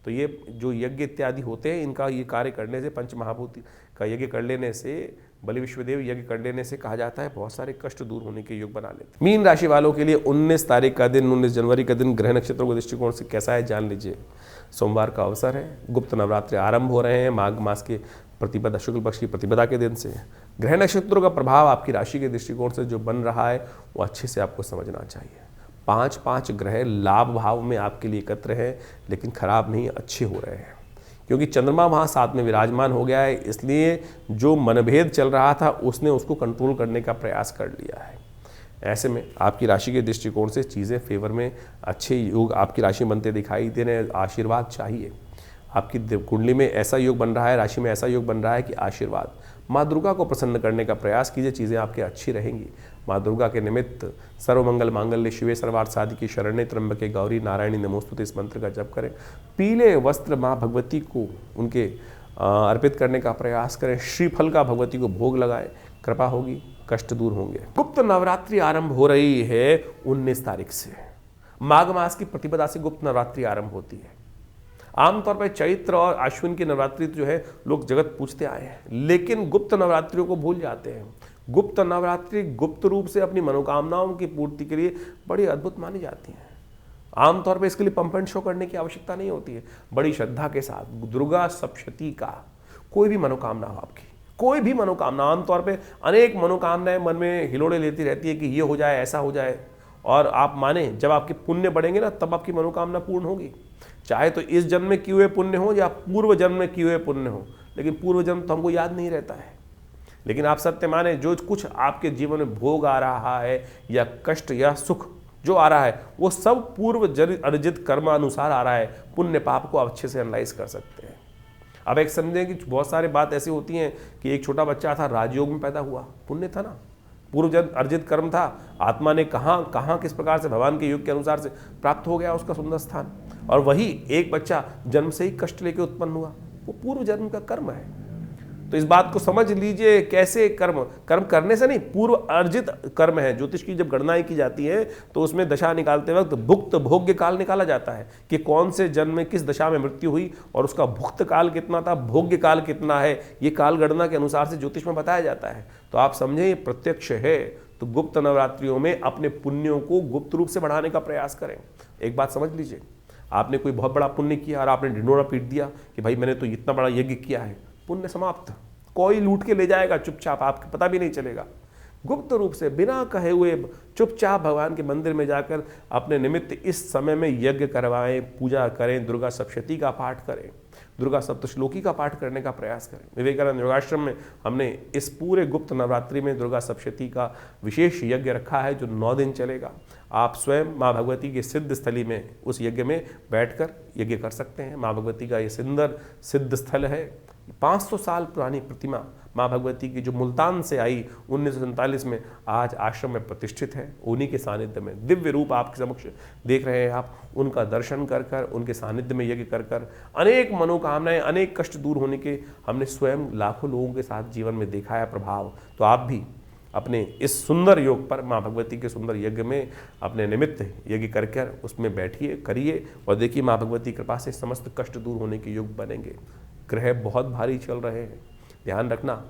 तो ये जो यज्ञ इत्यादि होते हैं, इनका ये कार्य करने से, पंच महाभूत का यज्ञ कर लेने से, बलि विश्वदेव यज्ञ कर लेने से कहा जाता है बहुत सारे कष्ट दूर होने के योग बना लेते। मीन राशि वालों के लिए 19 तारीख का दिन, 19 जनवरी का दिन ग्रह नक्षत्रों के दृष्टिकोण से कैसा है जान लीजिए। सोमवार का अवसर है, गुप्त नवरात्रि आरंभ हो रहे हैं माघ मास के प्रतिपदा, शुक्ल पक्ष की प्रतिपदा के दिन से। ग्रह नक्षत्रों का प्रभाव आपकी राशि के दृष्टिकोण से जो बन रहा है वो अच्छे से आपको समझना चाहिए। 5 ग्रह लाभ भाव में आपके लिए एकत्र हैं, लेकिन खराब नहीं, अच्छे हो रहे हैं, क्योंकि चंद्रमा वहाँ 7 में विराजमान हो गया है। इसलिए जो मनभेद चल रहा था उसने उसको कंट्रोल करने का प्रयास कर लिया है। ऐसे में आपकी राशि के दृष्टिकोण से चीज़ें फेवर में, अच्छे योग आपकी राशि बनते दिखाई दे रहे हैं। आशीर्वाद चाहिए, आपकी कुंडली में ऐसा योग बन रहा है, राशि में ऐसा योग बन रहा है कि आशीर्वाद। माँ दुर्गा को प्रसन्न करने का प्रयास कीजिए, चीज़ें आपकी अच्छी रहेंगी। माँ दुर्गा के निमित्त सर्वमंगल मांगल्य शिवे सर्वार्थ साधिके शरण्ये त्र्यंबके गौरी नारायणी नमोस्तुते इस मंत्र का जप करें। पीले वस्त्र माँ भगवती को उनके अर्पित करने का प्रयास करें। श्रीफल का भगवती को भोग लगाएं, कृपा होगी, कष्ट दूर होंगे। गुप्त नवरात्रि आरंभ हो रही है 19 तारीख से। माघ मास की प्रतिपदा से गुप्त नवरात्रि आरंभ होती है। आमतौर पर चैत्र और अश्विन की नवरात्रि जो है लोग जगत पूछते आए हैं, लेकिन गुप्त नवरात्रियों को भूल जाते हैं। गुप्त नवरात्रि गुप्त रूप से अपनी मनोकामनाओं की पूर्ति के लिए बड़ी अद्भुत मानी जाती हैं। आमतौर पर इसके लिए पंप एंड शो करने की आवश्यकता नहीं होती है। बड़ी श्रद्धा के साथ दुर्गा सप्तशती का कोई भी मनोकामना हो, आपकी कोई भी मनोकामना, आमतौर पे अनेक मनोकामनाएं मन में हिलोड़े लेती रहती है कि ये हो जाए, ऐसा हो जाए, और आप माने जब आपके पुण्य बढ़ेंगे ना तब आपकी मनोकामना पूर्ण होगी। चाहे तो इस जन्म में किए हुए पुण्य हो या पूर्व जन्म में किए हुए पुण्य हो, लेकिन पूर्व जन्म तो हमको याद नहीं रहता है। लेकिन आप सत्य माने, जो कुछ आपके जीवन में भोग आ रहा है या कष्ट या सुख जो आ रहा है वो सब पूर्व अर्जित कर्म अनुसार आ रहा है। पुण्य पाप को आप अच्छे से एनालाइज कर सकते हैं। अब एक समझें कि बहुत सारे बात ऐसी होती हैं कि एक छोटा बच्चा था, राजयोग में पैदा हुआ, पुण्य था ना, पूर्व अर्जित कर्म था, आत्मा ने कहाँ किस प्रकार से भगवान के योग के अनुसार से प्राप्त हो गया उसका सुंदर स्थान। और वही एक बच्चा जन्म से ही कष्ट लेके उत्पन्न हुआ, वो पूर्व जन्म का कर्म है। तो इस बात को समझ लीजिए, कैसे कर्म करने से नहीं, पूर्व अर्जित कर्म है। ज्योतिष की जब गणनाएं की जाती है तो उसमें दशा निकालते वक्त भुक्त भोग्य काल निकाला जाता है कि कौन से जन्म में किस दशा में मृत्यु हुई और उसका भुक्त काल कितना था, भोग्य काल कितना है, ये काल गणना के अनुसार से ज्योतिष में बताया जाता है। तो आप समझें ये प्रत्यक्ष है। तो गुप्त नवरात्रियों में अपने पुण्यों को गुप्त रूप से बढ़ाने का प्रयास करें। एक बात समझ लीजिए, आपने कोई बहुत बड़ा पुण्य किया और आपने ढिंडोरा पीट दिया कि भाई मैंने तो इतना बड़ा यज्ञ किया है, पुण्य समाप्त। कोई लूट के ले जाएगा चुपचाप, आपको पता भी नहीं चलेगा। गुप्त रूप से बिना कहे हुए चुपचाप भगवान के मंदिर में जाकर अपने निमित्त इस समय में यज्ञ करवाएं, पूजा करें, दुर्गा सप्तशती का पाठ करें। दुर्गा सप्तश्लोकी का पाठ करने का प्रयास करें। विवेकानंद योगाश्रम में हमने इस पूरे गुप्त नवरात्रि में दुर्गा सप्तशती का विशेष यज्ञ रखा है जो 9 दिन चलेगा। आप स्वयं माँ भगवती के सिद्ध स्थली में उस यज्ञ में बैठकर यज्ञ कर सकते हैं। माँ भगवती का ये सुंदर सिद्ध स्थल है। 500 साल पुरानी प्रतिमा माँ भगवती की जो मुल्तान से आई 1947 में आज आश्रम में प्रतिष्ठित है। उन्हीं के सानिध्य में दिव्य रूप आपके समक्ष देख रहे हैं आप, उनका दर्शन कर कर, उनके सानिध्य में यज्ञ कर कर अनेक मनोकामनाएं, अनेक कष्ट दूर होने के हमने स्वयं लाखों लोगों के साथ जीवन में देखा है प्रभाव। तो आप भी अपने इस सुंदर योग पर माँ भगवती के सुंदर यज्ञ में अपने निमित्त यज्ञ करके उसमें बैठिए, करिए और देखिए माँ भगवती की कृपा से समस्त कष्ट दूर होने के योग बनेंगे। ग्रह बहुत भारी चल रहे हैं, ध्यान रखना।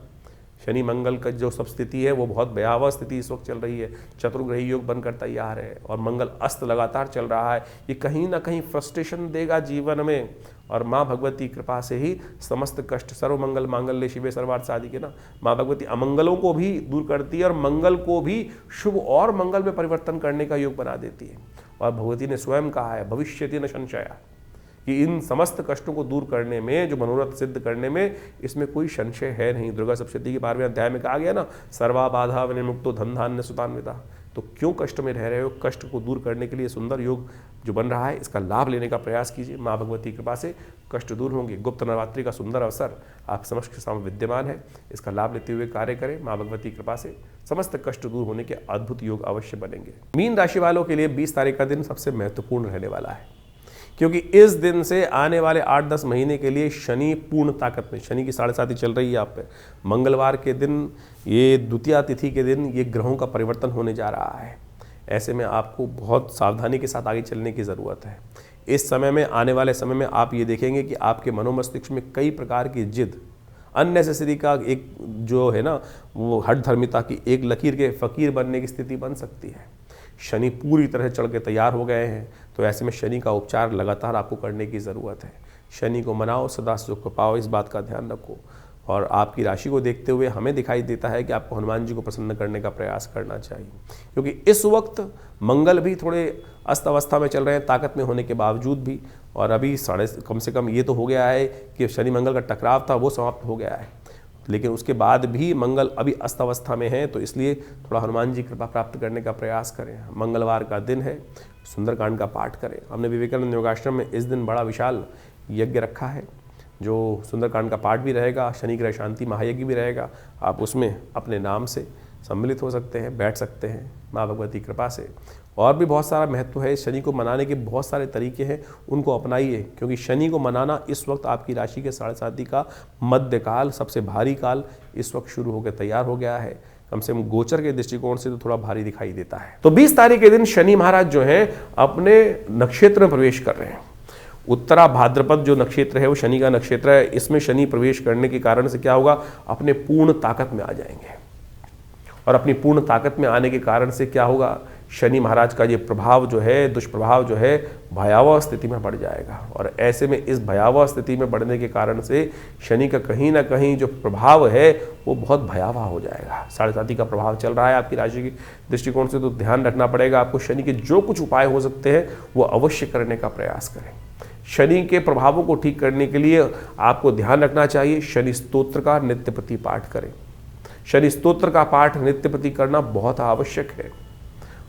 शनि मंगल का जो सब स्थिति है वो बहुत भयावह स्थिति इस वक्त चल रही है। चतुर्ग्रही योग बनकर तैयार है और मंगल अस्त लगातार चल रहा है। ये कहीं ना कहीं फ्रस्ट्रेशन देगा जीवन में और माँ भगवती कृपा से ही समस्त कष्ट, सर्वमंगल मांगल्ये शिवे सर्वार्थ साधिके ना, माँ भगवती अमंगलों को भी दूर करती है और मंगल को भी शुभ और मंगल में परिवर्तन करने का योग बना देती है। और भगवती ने स्वयं कहा है भविष्यति न संशया, कि इन समस्त कष्टों को दूर करने में, जो मनोरथ सिद्ध करने में, इसमें कोई संशय है नहीं। दुर्गा सप्तशती के 12वें अध्याय में कहा गया ना, सर्वा बाधा विनिर्मुक्तो धन धान्य सुतान्विता। तो क्यों कष्ट में रह रहे हो? कष्ट को दूर करने के लिए सुंदर योग जो बन रहा है इसका लाभ लेने का प्रयास कीजिए। माँ भगवती की कृपा से कष्ट दूर होंगे। गुप्त नवरात्रि का सुंदर अवसर आप समक्ष के सामने विद्यमान है, इसका लाभ लेते हुए कार्य करें। माँ भगवती की कृपा से समस्त कष्ट दूर होने के अद्भुत योग अवश्य बनेंगे। मीन राशि वालों के लिए 20 तारीख का दिन सबसे महत्वपूर्ण रहने वाला है, क्योंकि इस दिन से आने वाले 8-10 महीने के लिए शनि पूर्ण ताकत में, शनि की 7.5 चल रही है आप पे। मंगलवार के दिन, ये द्वितीया तिथि के दिन, ये ग्रहों का परिवर्तन होने जा रहा है। ऐसे में आपको बहुत सावधानी के साथ आगे चलने की ज़रूरत है। इस समय में, आने वाले समय में आप ये देखेंगे कि आपके मनोमस्तिष्क में कई प्रकार की जिद, अननेसेसरी का एक जो है ना वो हठधर्मिता की एक लकीर के फकीर बनने की स्थिति बन सकती है। शनि पूरी तरह चढ़ के तैयार हो गए हैं, तो ऐसे में शनि का उपचार लगातार आपको करने की ज़रूरत है। शनि को मनाओ, सदा सुख पाओ, इस बात का ध्यान रखो। और आपकी राशि को देखते हुए हमें दिखाई देता है कि आपको हनुमान जी को प्रसन्न करने का प्रयास करना चाहिए, क्योंकि इस वक्त मंगल भी थोड़े अस्त अवस्था में चल रहे हैं ताकत में होने के बावजूद भी। और अभी कम से कम ये तो हो गया है कि शनि मंगल का टकराव था वो समाप्त हो गया है, लेकिन उसके बाद भी मंगल अभी अस्त अवस्था में है, तो इसलिए थोड़ा हनुमान जी कृपा प्राप्त करने का प्रयास करें। मंगलवार का दिन है, सुंदरकांड का पाठ करें। हमने विवेकानंद योगाश्रम में इस दिन बड़ा विशाल यज्ञ रखा है, जो सुंदरकांड का पाठ भी रहेगा, शनि ग्रह शांति महायज्ञ भी रहेगा। आप उसमें अपने नाम से सम्मिलित हो सकते हैं, बैठ सकते हैं माँ भगवती कृपा से। और भी बहुत सारा महत्व है। शनि को मनाने के बहुत सारे तरीके हैं, उनको अपनाइए, क्योंकि शनि को मनाना इस वक्त आपकी राशि के 7.5 का मध्यकाल, सबसे भारी काल इस वक्त शुरू होकर तैयार हो गया है। कम से कम गोचर के दृष्टिकोण से तो थोड़ा भारी दिखाई देता है। तो 20 तारीख के दिन शनि महाराज जो हैं अपने नक्षत्र में प्रवेश कर रहे हैं। उत्तरा भाद्रपद जो नक्षत्र है वो शनि का नक्षत्र है। इसमें शनि प्रवेश करने के कारण से क्या होगा, अपने पूर्ण ताकत में आ जाएंगे। और अपनी पूर्ण ताकत में आने के कारण से क्या होगा, शनि महाराज का ये प्रभाव जो है, दुष्प्रभाव जो है, भयावह स्थिति में बढ़ जाएगा। और ऐसे में इस भयावह स्थिति में बढ़ने के कारण से शनि का कहीं ना कहीं जो प्रभाव है वो बहुत भयावह हो जाएगा। 7.5 का प्रभाव चल रहा है आपकी राशि के दृष्टिकोण से, तो ध्यान रखना पड़ेगा आपको। शनि के जो कुछ उपाय हो सकते हैं वो अवश्य करने का प्रयास करें। शनि के प्रभावों को ठीक करने के लिए आपको ध्यान रखना चाहिए, शनि स्तोत्र का नित्य प्रति पाठ करें। शनि स्तोत्र का पाठ नित्य प्रति करना बहुत आवश्यक है।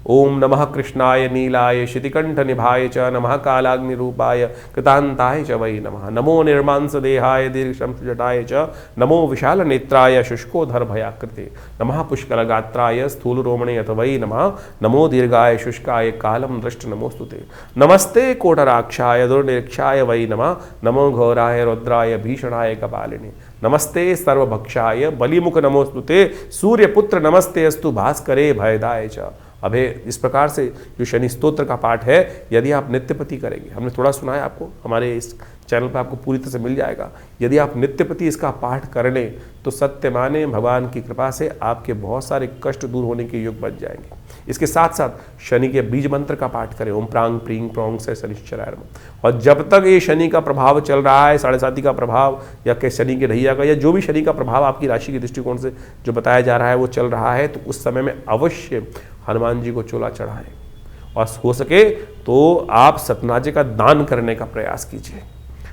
ओम नमः कृष्णाय नीलाय शितिकंठ निभाय च, नमः कालाग्नि रूपाय कृतांताय च वै नमः, नमो निर्मांस देहाय दीर्घशम जटाय च, नमो विशाल नेत्राय शुष्कोधर भयाकृते, नमः पुष्कल गात्राय स्थूल रोमणे अथ वै नमः, नमो दीर्घाय शुष्काय कालम दृष्ट नमोस्तुते, नमस्ते कोटराक्षाय दुर्निरीक्षाय वै नमः, नमो घोराय रुद्राय भीषणाय कपालिने, नमस्ते सर्वभक्षाय बलिमुख नमोस्तुते, सूर्यपुत्र नमस्ते अस्तु भास्करे भयदाय च। अभय, इस प्रकार से जो शनि स्तोत्र का पाठ है यदि आप नित्यप्रति करेंगे, हमने थोड़ा सुना है आपको, हमारे इस चैनल पर आपको पूरी तरह से मिल जाएगा। यदि आप नित्यप्रति इसका पाठ कर लें तो सत्य माने भगवान की कृपा से आपके बहुत सारे कष्ट दूर होने के योग बन जाएंगे। इसके साथ साथ शनि के बीज मंत्र का पाठ करें, ओम प्रांग प्रींग प्रोंग से शनिश्चराय नमः। और जब तक ये शनि का प्रभाव चल रहा है, 7.5 का प्रभाव या कि शनि के ढैया का या जो भी शनि का प्रभाव आपकी राशि के दृष्टिकोण से जो बताया जा रहा है वो चल रहा है, तो उस समय में अवश्य हनुमान जी को चोला चढ़ाएं और हो सके तो आप सतनाजे का दान करने का प्रयास कीजिए।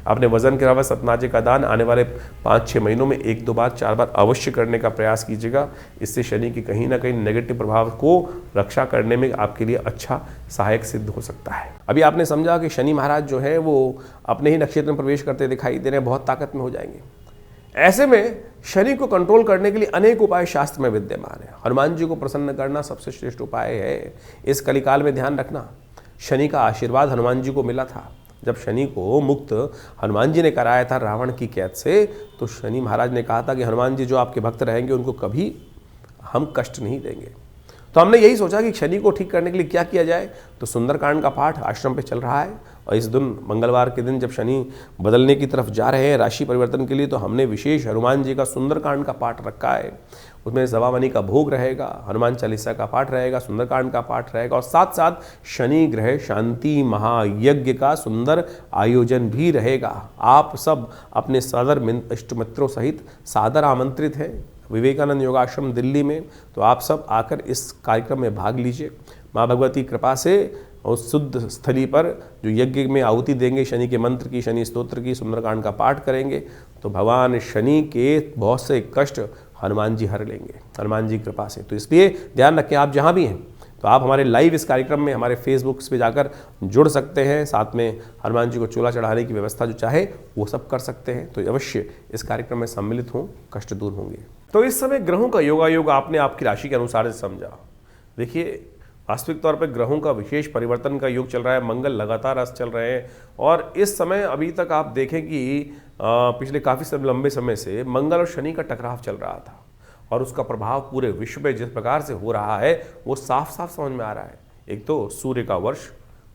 अपने वजन के अलावा सतनाजे का दान आने वाले 5-6 महीनों में 1-2 बार 4 बार अवश्य करने का प्रयास कीजिएगा। इससे शनि की कहीं ना कहीं नेगेटिव प्रभाव को रक्षा करने में आपके लिए अच्छा सहायक सिद्ध हो सकता है। अभी आपने समझा कि शनि महाराज जो है वो अपने ही नक्षत्र में प्रवेश करते दिखाई दे रहे हैं, बहुत ताकत में हो जाएंगे। ऐसे में शनि को कंट्रोल करने के लिए अनेक उपाय शास्त्र में विद्यमान है। हनुमान जी को प्रसन्न करना सबसे श्रेष्ठ उपाय है। इस कलिकाल में ध्यान रखना, शनि का आशीर्वाद हनुमान जी को मिला था। जब शनि को मुक्त हनुमान जी ने कराया था रावण की कैद से, तो शनि महाराज ने कहा था कि हनुमान जी जो आपके भक्त रहेंगे उनको कभी हम कष्ट नहीं देंगे। तो हमने यही सोचा कि शनि को ठीक करने के लिए क्या किया जाए। तो सुंदरकांड का पाठ आश्रम पे चल रहा है और इस दिन मंगलवार के दिन जब शनि बदलने की तरफ जा रहे हैं राशि परिवर्तन के लिए, तो हमने विशेष हनुमान जी का सुंदरकांड का पाठ रखा है। उसमें सवामनी का भोग रहेगा, हनुमान चालीसा का पाठ रहेगा, सुंदरकांड का पाठ रहेगा और साथ साथ शनि ग्रह शांति महायज्ञ का सुंदर आयोजन भी रहेगा। आप सब अपने सादर इष्ट मित्रों सहित सादर आमंत्रित हैं विवेकानंद योगाश्रम दिल्ली में। तो आप सब आकर इस कार्यक्रम में भाग लीजिए। माँ भगवती कृपा से उस शुद्ध स्थली पर जो यज्ञ में आहुति देंगे, शनि के मंत्र की, शनि स्तोत्र की, सुंदरकांड का पाठ करेंगे, तो भगवान शनि के बहुत से कष्ट हनुमान जी हर लेंगे हनुमान जी कृपा से। तो इसलिए ध्यान रखें, आप जहाँ भी हैं तो आप हमारे लाइव इस कार्यक्रम में हमारे फेसबुक पे जाकर जुड़ सकते हैं। साथ में हनुमान जी को चूल्हा चढ़ाने की व्यवस्था जो चाहे वो सब कर सकते हैं। तो अवश्य इस कार्यक्रम में सम्मिलित हों, कष्ट दूर होंगे। तो इस समय ग्रहों का योगायोग आपने आपकी राशि के अनुसार से समझा। देखिए, वास्तविक तौर पर ग्रहों का विशेष परिवर्तन का योग चल रहा है। मंगल लगातार अस्त चल रहे हैं और इस समय अभी तक आप देखें कि पिछले काफ़ी लंबे समय से मंगल और शनि का टकराव चल रहा था और उसका प्रभाव पूरे विश्व में जिस प्रकार से हो रहा है वो साफ साफ समझ में आ रहा है। एक तो सूर्य का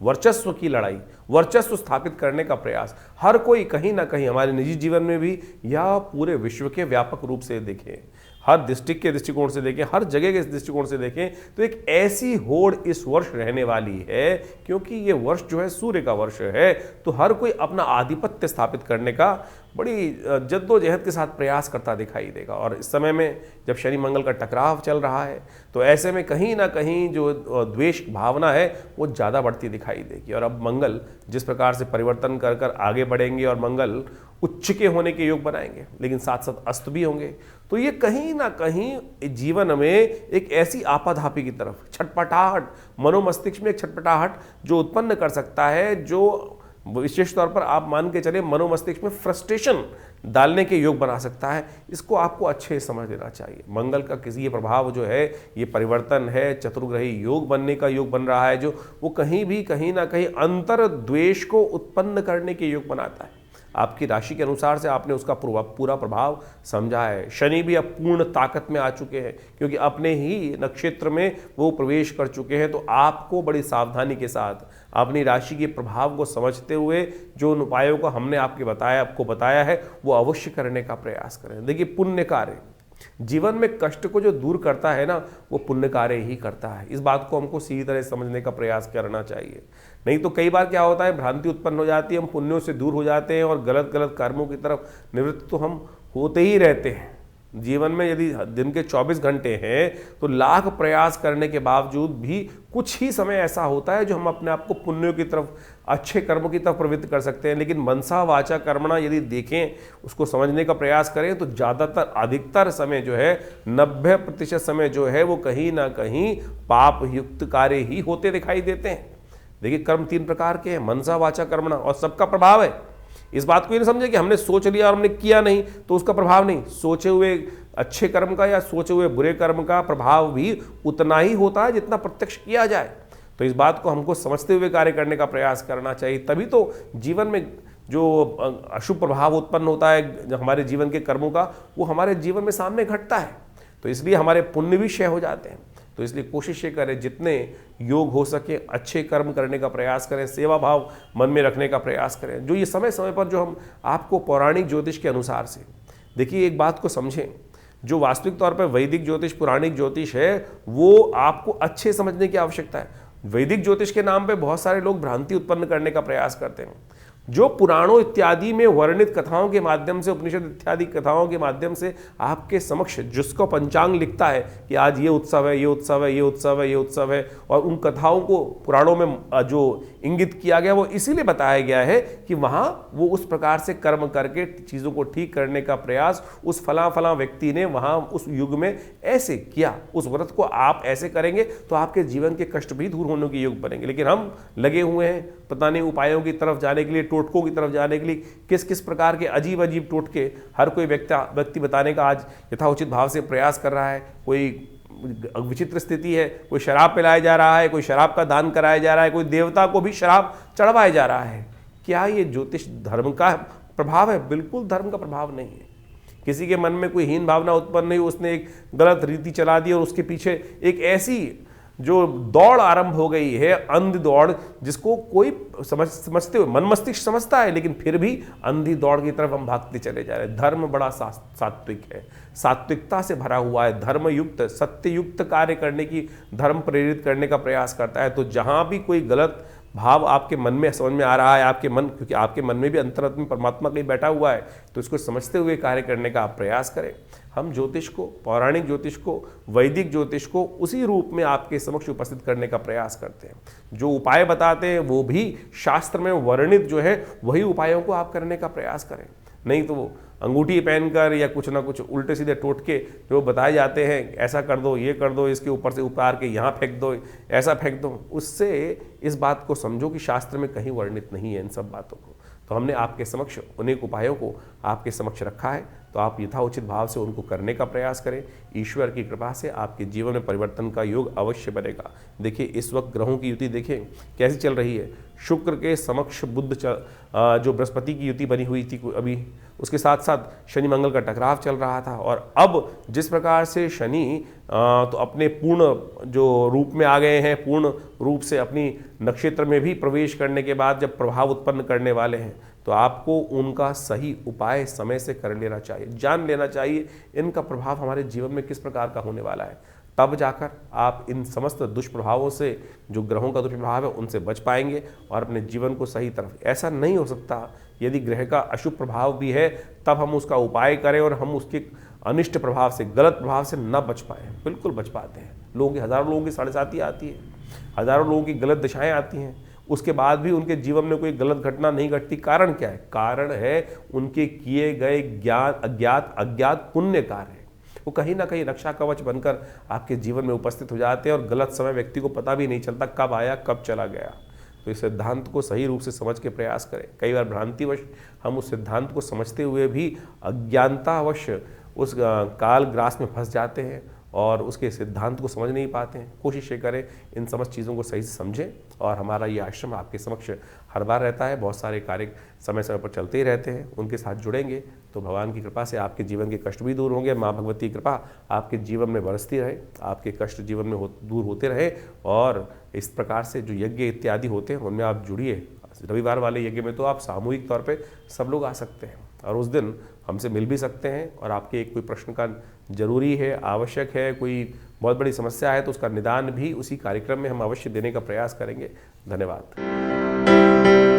वर्चस्व की लड़ाई, वर्चस्व स्थापित करने का प्रयास, हर कोई कहीं ना कहीं हमारे निजी जीवन में भी या पूरे विश्व के व्यापक रूप से देखें, हर डिस्ट्रिक्ट के दृष्टिकोण से देखें, हर जगह के दृष्टिकोण से देखें, तो एक ऐसी होड़ इस वर्ष रहने वाली है। क्योंकि ये वर्ष जो है सूर्य का वर्ष है, तो हर कोई अपना आधिपत्य स्थापित करने का बड़ी जद्दोजहद के साथ प्रयास करता दिखाई देगा। और इस समय में जब शनि मंगल का टकराव चल रहा है, तो ऐसे में कहीं ना कहीं जो द्वेष भावना है वो ज़्यादा बढ़ती दिखाई देगी। और अब मंगल जिस प्रकार से परिवर्तन कर कर आगे बढ़ेंगे और मंगल उच्च के होने के योग बनाएंगे, लेकिन साथ साथ अस्त भी होंगे, तो ये कहीं ना कहीं जीवन में एक ऐसी आपाधापी की तरफ छटपटाहट, मनोमस्तिष्क में एक छटपटाहट जो उत्पन्न कर सकता है, जो विशेष तौर पर आप मान के चले मनोमस्तिष्क में फ्रस्ट्रेशन डालने के योग बना सकता है। इसको आपको अच्छे समझ लेना चाहिए। मंगल का किसी ये प्रभाव जो है, ये परिवर्तन है, चतुर्ग्रही योग बनने का योग बन रहा है, जो वो कहीं ना कहीं अंतर द्वेष को उत्पन्न करने के योग बनाता है। आपकी राशि के अनुसार से आपने उसका पूरा प्रभाव समझा है। शनि भी अब पूर्ण ताकत में आ चुके हैं क्योंकि अपने ही नक्षत्र में वो प्रवेश कर चुके हैं। तो आपको बड़ी सावधानी के साथ अपनी राशि के प्रभाव को समझते हुए जो उन उपायों को हमने आपको बताया है वो अवश्य करने का प्रयास करें। देखिए, पुण्य कार्य जीवन में कष्ट को जो दूर करता है ना, वो पुण्य कार्य ही करता है। इस बात को हमको सीधी तरह समझने का प्रयास करना चाहिए। नहीं तो कई बार क्या होता है, भ्रांति उत्पन्न हो जाती है, हम पुण्यों से दूर हो जाते हैं और गलत गलत कर्मों की तरफ निवृत्त तो हम होते ही रहते हैं। जीवन में यदि दिन के 24 घंटे हैं तो लाख प्रयास करने के बावजूद भी कुछ ही समय ऐसा होता है जो हम अपने आप को पुण्यों की तरफ, अच्छे कर्मों की तरफ प्रवृत्त कर सकते हैं। लेकिन मनसा वाचा कर्मणा यदि देखें, उसको समझने का प्रयास करें, तो ज़्यादातर अधिकतर समय जो है 90% समय जो है वो कहीं ना कहीं पाप युक्त कार्य ही होते दिखाई देते हैं। देखिए, कर्म 3 प्रकार के हैं, मनसा वाचा कर्मणा, और सबका प्रभाव है। इस बात को ये नहीं समझे कि हमने सोच लिया और हमने किया नहीं तो उसका प्रभाव नहीं। सोचे हुए अच्छे कर्म का या सोचे हुए बुरे कर्म का प्रभाव भी उतना ही होता है जितना प्रत्यक्ष किया जाए। तो इस बात को हमको समझते हुए कार्य करने का प्रयास करना चाहिए। तभी तो जीवन में जो अशुभ प्रभाव उत्पन्न होता है हमारे जीवन के कर्मों का, वो हमारे जीवन में सामने घटता है। तो इसलिए हमारे पुण्य भी क्षय हो जाते हैं। तो इसलिए कोशिश ये करें, जितने योग हो सके अच्छे कर्म करने का प्रयास करें, सेवा भाव मन में रखने का प्रयास करें। जो ये समय समय पर जो हम आपको पौराणिक ज्योतिष के अनुसार से, देखिए एक बात को समझें, जो वास्तविक तौर पर वैदिक ज्योतिष, पुराणिक ज्योतिष है, वो आपको अच्छे समझने की आवश्यकता है। वैदिक ज्योतिष के नाम पे बहुत सारे लोग भ्रांति उत्पन्न करने का प्रयास करते हैं। जो पुराणों इत्यादि में वर्णित कथाओं के माध्यम से, उपनिषद इत्यादि कथाओं के माध्यम से आपके समक्ष जिसको पंचांग लिखता है कि आज ये उत्सव है, ये उत्सव है, ये उत्सव है, ये उत्सव है, और उन कथाओं को पुराणों में जो इंगित किया गया वो इसीलिए बताया गया है कि वहाँ वो उस प्रकार से कर्म करके चीज़ों को ठीक करने का प्रयास उस फला फला व्यक्ति ने वहाँ उस युग में ऐसे किया, उस व्रत को आप ऐसे करेंगे तो आपके जीवन के कष्ट भी दूर होने के योग बनेंगे। लेकिन हम लगे हुए हैं पता नहीं उपायों की तरफ जाने के लिए, टोटकों की तरफ जाने के लिए, किस किस प्रकार के अजीब अजीब टोटके हर कोई व्यक्ति बताने का आज यथाउचित भाव से प्रयास कर रहा है। कोई विचित्र स्थिति है, कोई शराब पिलाया जा रहा है, कोई शराब का दान कराया जा रहा है, कोई देवता को भी शराब चढ़वाया जा रहा है। क्या ये ज्योतिष धर्म का प्रभाव है? बिल्कुल धर्म का प्रभाव नहीं है। किसी के मन में कोई हीन भावना उत्पन्न नहीं, उसने एक गलत रीति चला दी और उसके पीछे एक ऐसी जो दौड़ आरंभ हो गई है, अंध दौड़, जिसको कोई समझते हुए मन मस्तिष्क समझता है, लेकिन फिर भी अंधी दौड़ की तरफ हम भागते चले जा रहे हैं। धर्म बड़ा सात्विक है, सात्विकता से भरा हुआ है, धर्मयुक्त सत्ययुक्त कार्य करने की, धर्म प्रेरित करने का प्रयास करता है। तो जहां भी कोई गलत भाव आपके मन में समझ में आ रहा है, आपके मन, क्योंकि आपके मन में भी अंतरात्मा परमात्मा कहीं बैठा हुआ है, तो इसको समझते हुए कार्य करने का आप प्रयास करें। हम ज्योतिष को, पौराणिक ज्योतिष को, वैदिक ज्योतिष को उसी रूप में आपके समक्ष उपस्थित करने का प्रयास करते हैं। जो उपाय बताते हैं वो भी शास्त्र में वर्णित जो है वही उपायों को आप करने का प्रयास करें। नहीं तो वो अंगूठी पहनकर या कुछ ना कुछ उल्टे सीधे टोटके जो बताए जाते हैं, ऐसा कर दो, ये कर दो, इसके ऊपर से उतार के यहाँ फेंक दो, ऐसा फेंक दो, उससे इस बात को समझो कि शास्त्र में कहीं वर्णित नहीं है इन सब बातों को। तो हमने आपके समक्ष अनेक उपायों को आपके समक्ष रखा है, तो आप यथाउचित भाव से उनको करने का प्रयास करें। ईश्वर की कृपा से आपके जीवन में परिवर्तन का योग अवश्य बनेगा। देखिए इस वक्त ग्रहों की युति देखें कैसी चल रही है। शुक्र के समक्ष बुध जो बृहस्पति की युति बनी हुई थी अभी, उसके साथ साथ शनि मंगल का टकराव चल रहा था, और अब जिस प्रकार से शनि तो अपने पूर्ण जो रूप में आ गए हैं, पूर्ण रूप से अपनी नक्षत्र में भी प्रवेश करने के बाद जब प्रभाव उत्पन्न करने वाले हैं, तो आपको उनका सही उपाय समय से कर लेना चाहिए, जान लेना चाहिए इनका प्रभाव हमारे जीवन में किस प्रकार का होने वाला है। तब जाकर आप इन समस्त दुष्प्रभावों से, जो ग्रहों का दुष्प्रभाव है, उनसे बच पाएंगे और अपने जीवन को सही तरफ। ऐसा नहीं हो सकता यदि ग्रह का अशुभ प्रभाव भी है तब हम उसका उपाय करें और हम उसके अनिष्ट प्रभाव से, गलत प्रभाव से न बच पाएँ। बिल्कुल बच पाते हैं। लोगों की, हज़ारों लोगों की 7.5 आती है, हज़ारों लोगों की गलत दिशाएँ आती हैं, उसके बाद भी उनके जीवन में कोई गलत घटना नहीं घटती। कारण क्या है? कारण है उनके किए गए अज्ञात पुण्य कार्य। वो कहीं ना कहीं रक्षा कवच बनकर आपके जीवन में उपस्थित हो जाते हैं और गलत समय व्यक्ति को पता भी नहीं चलता कब आया कब चला गया। तो इस सिद्धांत को सही रूप से समझ के प्रयास करें। कई बार भ्रांतिवश हम उस सिद्धांत को समझते हुए भी अज्ञानतावश उस काल ग्रास में फंस जाते हैं और उसके सिद्धांत को समझ नहीं पाते हैं। कोशिश ये करें इन समस्त चीज़ों को सही से समझें। और हमारा ये आश्रम आपके समक्ष हर बार रहता है, बहुत सारे कार्य समय समय पर चलते ही रहते हैं। उनके साथ जुड़ेंगे तो भगवान की कृपा से आपके जीवन के कष्ट भी दूर होंगे। माँ भगवती की कृपा आपके जीवन में बरसती रहे, आपके कष्ट जीवन में दूर होते रहे। और इस प्रकार से जो यज्ञ इत्यादि होते हैं उनमें आप जुड़िए। रविवार वाले यज्ञ में तो आप सामूहिक तौर पे सब लोग आ सकते हैं और उस दिन हमसे मिल भी सकते हैं। और आपके एक कोई प्रश्न का जरूरी है, आवश्यक है, कोई बहुत बड़ी समस्या है तो उसका निदान भी उसी कार्यक्रम में हम अवश्य देने का प्रयास करेंगे। धन्यवाद।